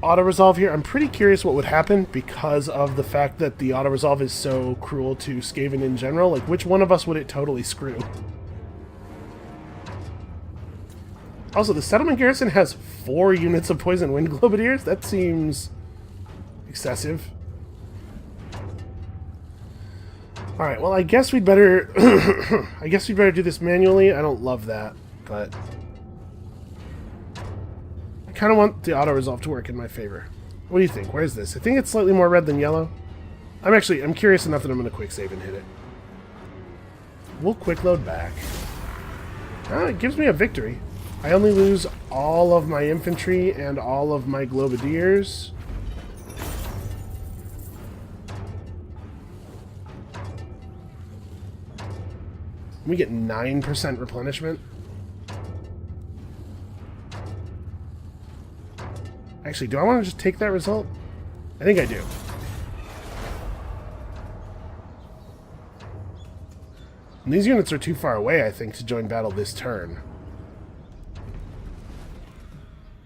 auto-resolve here, I'm pretty curious what would happen because of the fact that the auto-resolve is so cruel to Skaven in general. Like, which one of us would it totally screw? Also, the settlement garrison has 4 units of Poison Wind Globadiers? That seems excessive. Alright, well, I guess we'd better... I guess we'd better do this manually. I don't love that, but... I kind of want the auto-resolve to work in my favor. What do you think? Where is this? I think it's slightly more red than yellow. I'm curious enough that I'm going to quick save and hit it. We'll quick load back. It gives me a victory. I only lose all of my infantry and all of my globadiers. We get 9% replenishment. Actually, do I want to just take that result? I think I do. And these units are too far away, I think, to join battle this turn.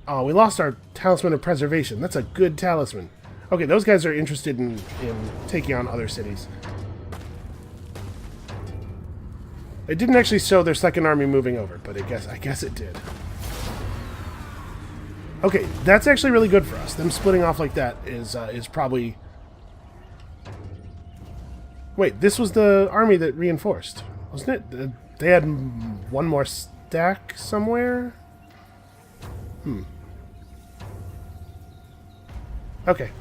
Oh, we lost our Talisman of Preservation. That's a good talisman. Okay, those guys are interested in taking on other cities. It didn't actually show their second army moving over, but I guess it did. Okay, that's actually really good for us. Them splitting off like that is probably... Wait, this was the army that reinforced, wasn't it? They had one more stack somewhere? Okay.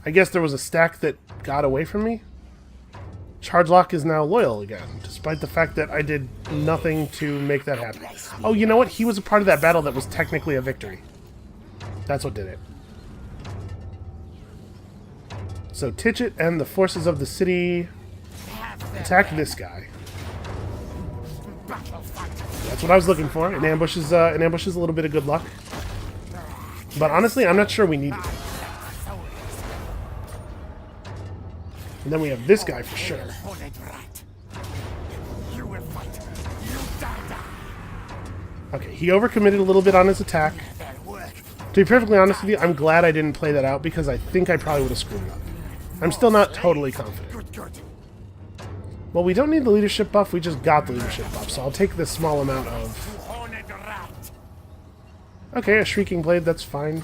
I guess there was a stack that got away from me. Charge Lock is now loyal again, despite the fact that I did nothing to make that happen. Oh, you know what? He was a part of that battle that was technically a victory. That's what did it. So Titchit and the forces of the city attack this guy. That's what I was looking for. An ambush is a little bit of good luck. But honestly, I'm not sure we need it. And then we have this guy for sure. Okay, he overcommitted a little bit on his attack. To be perfectly honest with you, I'm glad I didn't play that out because I think I probably would have screwed it up. I'm still not totally confident. Well, we don't need the leadership buff, we just got the leadership buff, so I'll take this small amount of... Okay, a Shrieking Blade, that's fine.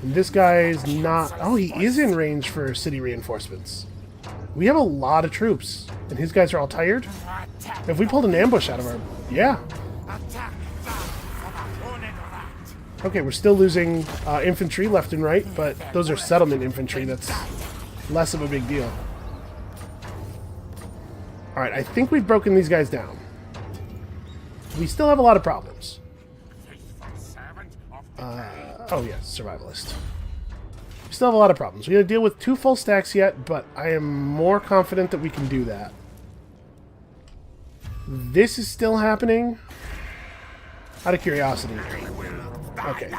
And this guy's not... Oh, he is in range for city reinforcements. We have a lot of troops, and his guys are all tired. If we pulled an ambush out of our... Yeah. Okay, we're still losing infantry left and right, but those are settlement infantry. That's less of a big deal. Alright, I think we've broken these guys down. We still have a lot of problems. Oh yeah, survivalist. We still have a lot of problems. We gotta deal with 2 full stacks yet, but I am more confident that we can do that. This is still happening. Out of curiosity. Okay.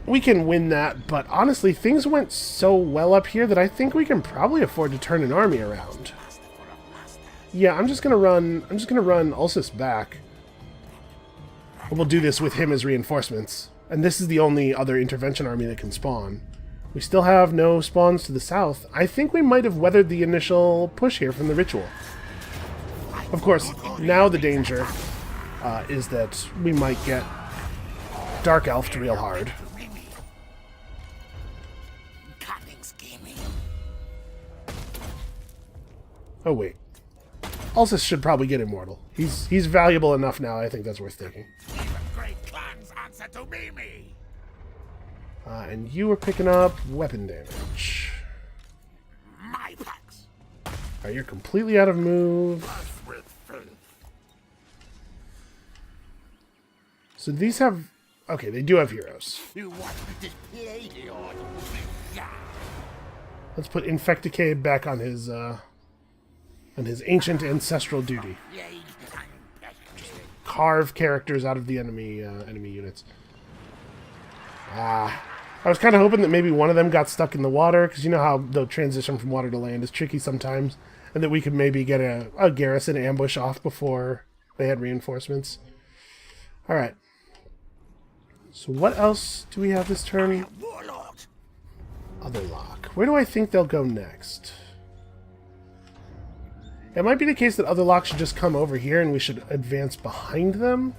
we can win that, but honestly, things went so well up here that I think we can probably afford to turn an army around. Yeah, I'm just gonna run Ulysses back. And we'll do this with him as reinforcements. And this is the only other intervention army that can spawn. We still have no spawns to the south. I think we might have weathered the initial push here from the ritual. Of course, now the danger is that we might get Dark Elfed real hard. Oh wait. Ulysses should probably get immortal. He's valuable enough now, I think that's worth taking. Even great clans answer to Mimi. And you were picking up weapon damage. My packs. Alright, you're completely out of move. Us with faith. So these have... Okay, they do have heroes. You want to display the order? Yeah. Let's put Infecticade back on his ancient ancestral duty. Carve characters out of the enemy units. I was kind of hoping that maybe one of them got stuck in the water, because you know how the transition from water to land is tricky sometimes, and that we could maybe get a garrison ambush off before they had reinforcements. Alright. So what else do we have this turn? Other lock. Where do I think they'll go next? It might be the case that other lock should just come over here and we should advance behind them.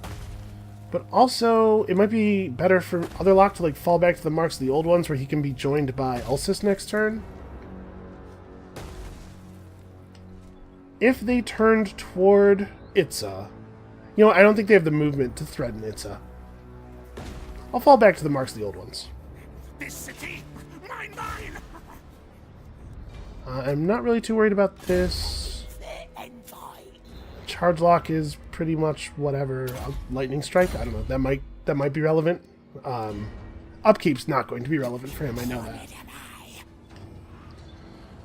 But also, it might be better for other lock to like fall back to the marks of the old ones where he can be joined by Ulysses next turn. If they turned toward Itza, you know, I don't think they have the movement to threaten Itza. I'll fall back to the marks of the old ones. This city, mine. I'm not really too worried about this. Charge lock is pretty much whatever. Lightning strike, I don't know. That might be relevant. Upkeep's not going to be relevant for him. I know that.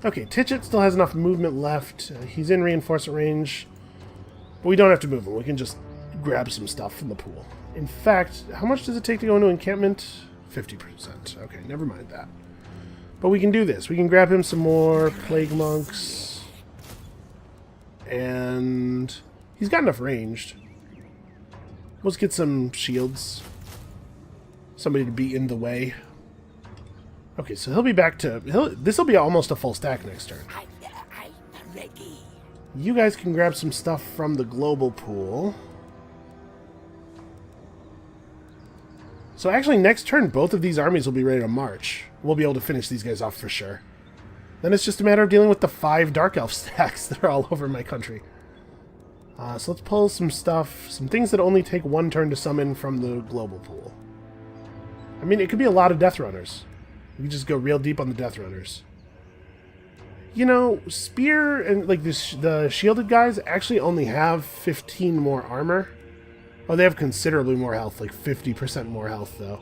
Okay, Titchett still has enough movement left. He's in reinforcement range, but we don't have to move him. We can just grab some stuff from the pool. In fact, how much does it take to go into encampment? 50%. Okay, never mind that. But we can do this. We can grab him some more plague monks. And he's got enough ranged. Let's get some shields. Somebody to be in the way. Okay, so he'll be back to... This will be almost a full stack next turn. I'm ready. You guys can grab some stuff from the global pool. So actually, next turn, both of these armies will be ready to march. We'll be able to finish these guys off for sure. Then it's just a matter of dealing with the 5 Dark Elf stacks that are all over my country. So let's pull some stuff, some things that only take 1 turn to summon from the global pool. I mean, it could be a lot of Death Runners. We can just go real deep on the Death Runners. You know, Spear and like the shielded guys actually only have 15 more armor. Oh, they have considerably more health, like 50% more health, though.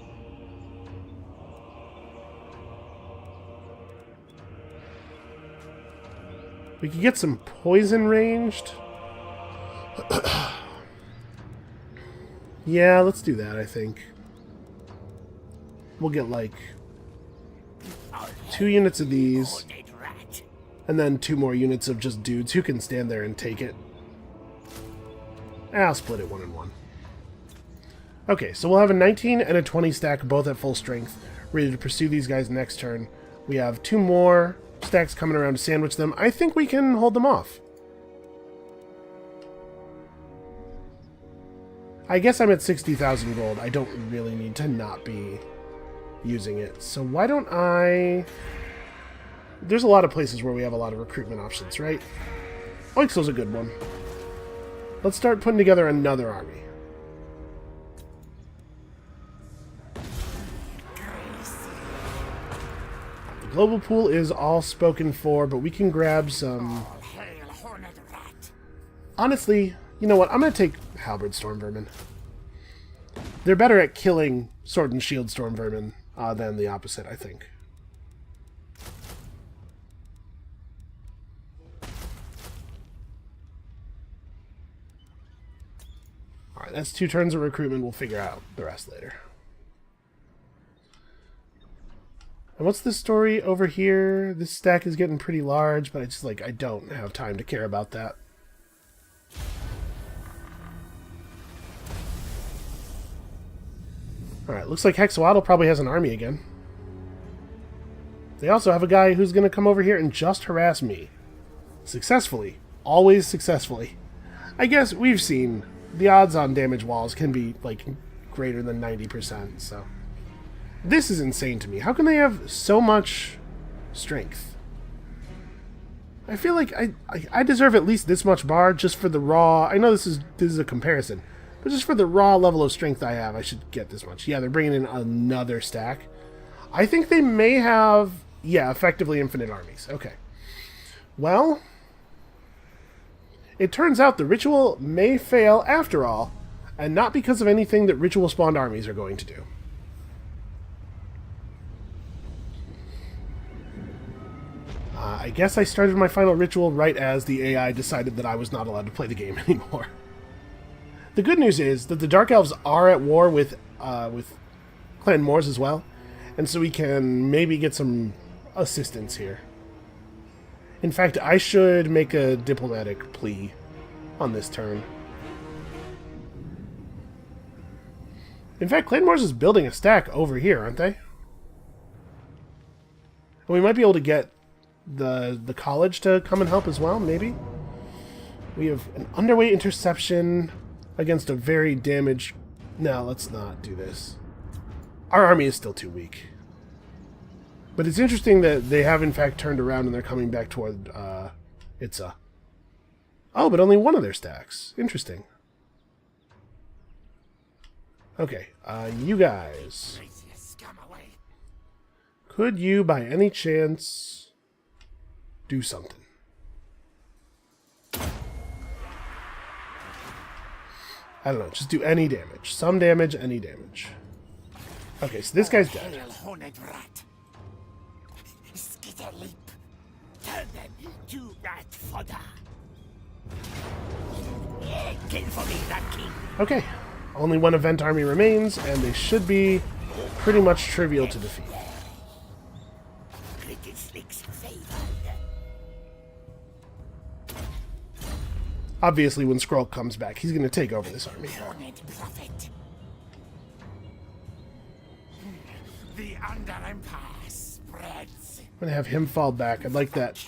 We could get some poison ranged. Yeah, let's do that, I think. We'll get, like, 2 units of these, and then 2 more units of just dudes who can stand there and take it. I'll split it 1 and 1. Okay, so we'll have a 19 and a 20 stack, both at full strength, ready to pursue these guys next turn. We have 2 more stacks coming around to sandwich them. I think we can hold them off. I guess I'm at 60,000 gold. I don't really need to not be using it. So why don't I... There's a lot of places where we have a lot of recruitment options, right? Oixel's a good one. Let's start putting together another army. The global pool is all spoken for, but we can grab some... Honestly, you know what? I'm going to take Halberd Storm Vermin. They're better at killing Sword and Shield Storm Vermin than the opposite, I think. Alright, that's 2 turns of recruitment. We'll figure out the rest later. And what's the story over here? This stack is getting pretty large, but it's like I don't have time to care about that. Alright, looks like Hexawaddle probably has an army again. They also have a guy who's going to come over here and just harass me. Successfully. Always successfully. I guess we've seen the odds on damage walls can be, like, greater than 90%, so... This is insane to me. How can they have so much strength? I feel like I deserve at least this much bar just for the raw... I know this is a comparison, but just for the raw level of strength I have, I should get this much. Yeah, they're bringing in another stack. I think they may have... Yeah, effectively infinite armies. Okay. Well... It turns out the ritual may fail after all, and not because of anything that ritual-spawned armies are going to do. I guess I started my final ritual right as the AI decided that I was not allowed to play the game anymore. The good news is that the Dark Elves are at war with Clan Moors as well, and so we can maybe get some assistance here. In fact, I should make a diplomatic plea on this turn. In fact, Clan Moors is building a stack over here, aren't they? And we might be able to get the college to come and help as well, maybe? We have an underweight interception against a very damaged... No, let's not do this. Our army is still too weak. But it's interesting that they have in fact turned around and they're coming back toward Itza. Oh, but only one of their stacks. Interesting. Okay, you guys. Could you, by any chance, do something? I don't know, just do any damage. Some damage, any damage. Okay, so this guy's dead. Turn them to rat fodder. Kill for me, that king. Okay, only one event army remains, and they should be pretty much trivial to defeat. Obviously, when Skrolk comes back, he's going to take over this army. The Under Empire spreads. I'm going to have him fall back. I'd like that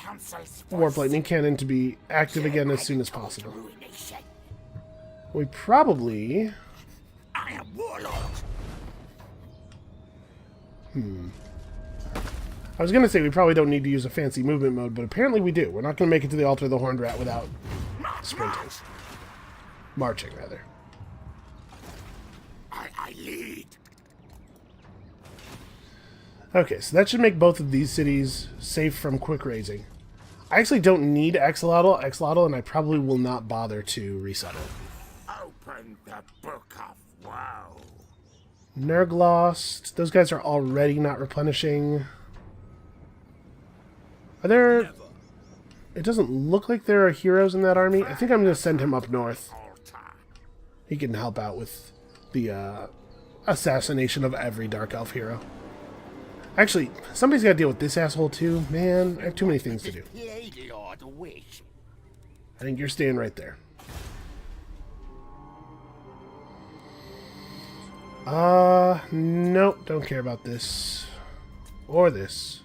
Warp Lightning Cannon to be active again as soon as possible. We probably... I am warlord. I was going to say we probably don't need to use a fancy movement mode, but apparently we do. We're not going to make it to the Altar of the Horned Rat without sprinting. Marching, rather. I lead. Okay, so that should make both of these cities safe from quick raising. I actually don't need Axolotl, and I probably will not bother to resettle. Open the book of woe. Nurglost. Those guys are already not replenishing. Are there... It doesn't look like there are heroes in that army. I think I'm going to send him up north. He can help out with the assassination of every Dark Elf hero. Actually, somebody's got to deal with this asshole too. Man, I have too many things to do. I think you're staying right there. Nope, don't care about this. Or this.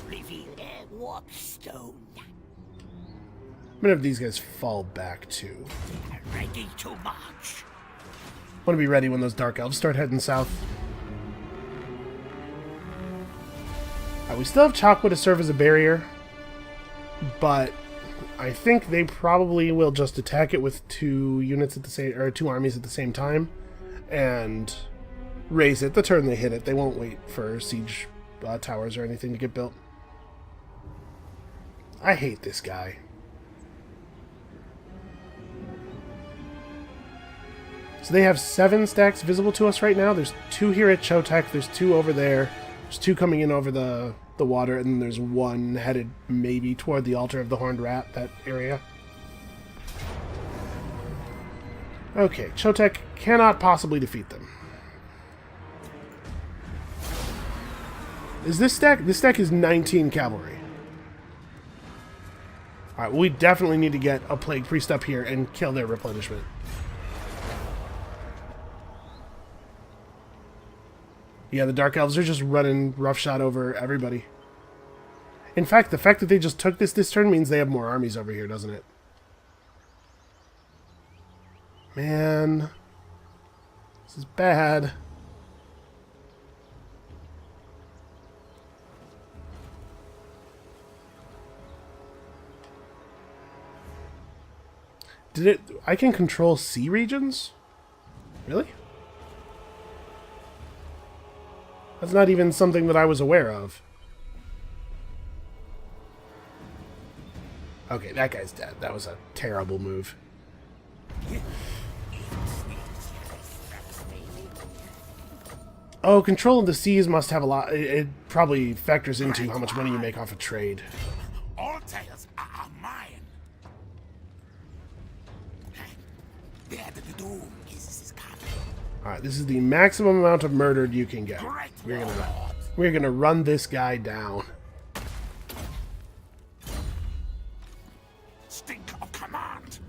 Reveal a warp stone. I'm gonna have these guys fall back too. Ready to march. Want to be ready when those Dark Elves start heading south. We still have Chakwa to serve as a barrier, but I think they probably will just attack it with two armies at the same time, and raise it the turn they hit it. They won't wait for siege towers or anything to get built. I hate this guy. So they have 7 stacks visible to us right now. There's 2 here at Chotek. There's 2 over there. There's 2 coming in over the water, and then there's 1 headed maybe toward the Altar of the Horned Rat, that area. Okay, Chotek cannot possibly defeat them. Is this stack? This stack is 19 cavalry. Alright, well, we definitely need to get a Plague Priest up here and kill their replenishment. Yeah, the Dark Elves are just running roughshod over everybody. In fact, the fact that they just took this turn means they have more armies over here, doesn't it? Man. This is bad. Did it... I can control sea regions? Really? That's not even something that I was aware of. Okay, that guy's dead. That was a terrible move. Oh, control of the seas must have a lot... It probably factors into how much money you make off a trade. All tales are mine. There the doom is coming. Alright, this is the maximum amount of murdered you can get. We're gonna run this guy down. Stink of command.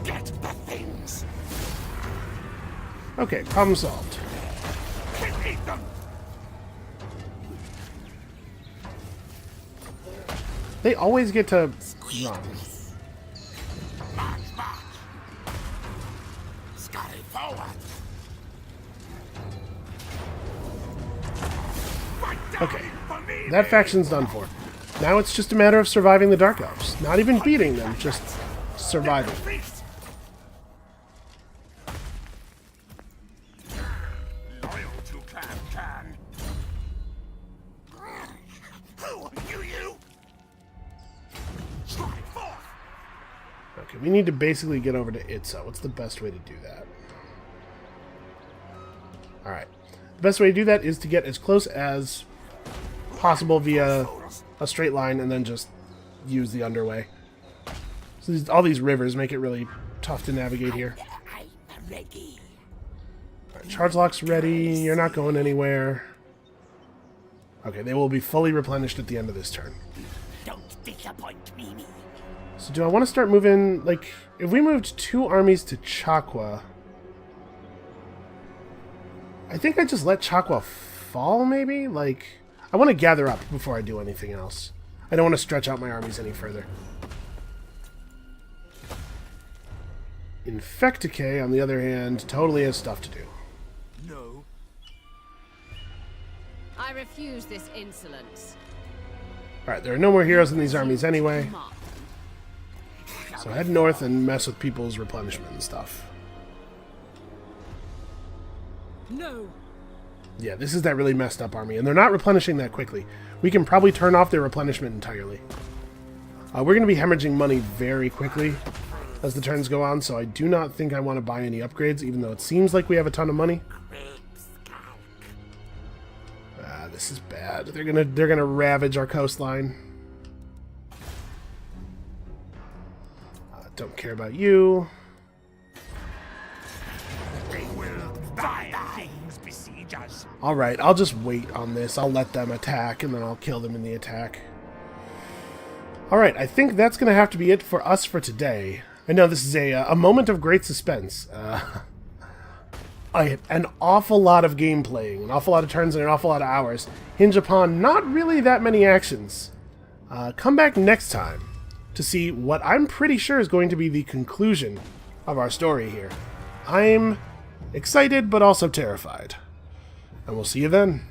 Get the things. Okay, problem solved. Eat them. They always get to run. March, march. Scurry forward. Okay, that faction's done for. Now it's just a matter of surviving the Dark Elves. Not even beating them, just surviving. Loyal to Can. Who are you? Strike forth. Okay, we need to basically get over to Itza. What's the best way to do that? Alright. The best way to do that is to get as close as possible via a straight line and then just use the underway. So all these rivers make it really tough to navigate here. I'm ready. Alright, charge lock's ready. You're not going anywhere. Okay, they will be fully replenished at the end of this turn. Don't disappoint me. So do I want to start moving, like, if we moved 2 armies to Chakwa, I think I just let Chakwa fall, maybe? Like, I want to gather up before I do anything else. I don't want to stretch out my armies any further. Infecticay, on the other hand, totally has stuff to do. No. I refuse this insolence. Alright, there are no more heroes in these armies anyway. Come on. So head north and mess with people's replenishment and stuff. No. Yeah, this is that really messed up army, and they're not replenishing that quickly. We can probably turn off their replenishment entirely. We're going to be hemorrhaging money very quickly as the turns go on, so I do not think I want to buy any upgrades, even though it seems like we have a ton of money. This is bad. They're gonna ravage our coastline. Don't care about you. Alright, I'll just wait on this. I'll let them attack, and then I'll kill them in the attack. Alright, I think that's going to have to be it for us for today. I know this is a moment of great suspense. An awful lot of game playing, an awful lot of turns, and an awful lot of hours hinge upon not really that many actions. Come back next time to see what I'm pretty sure is going to be the conclusion of our story here. I'm excited, but also terrified. And we'll see you then.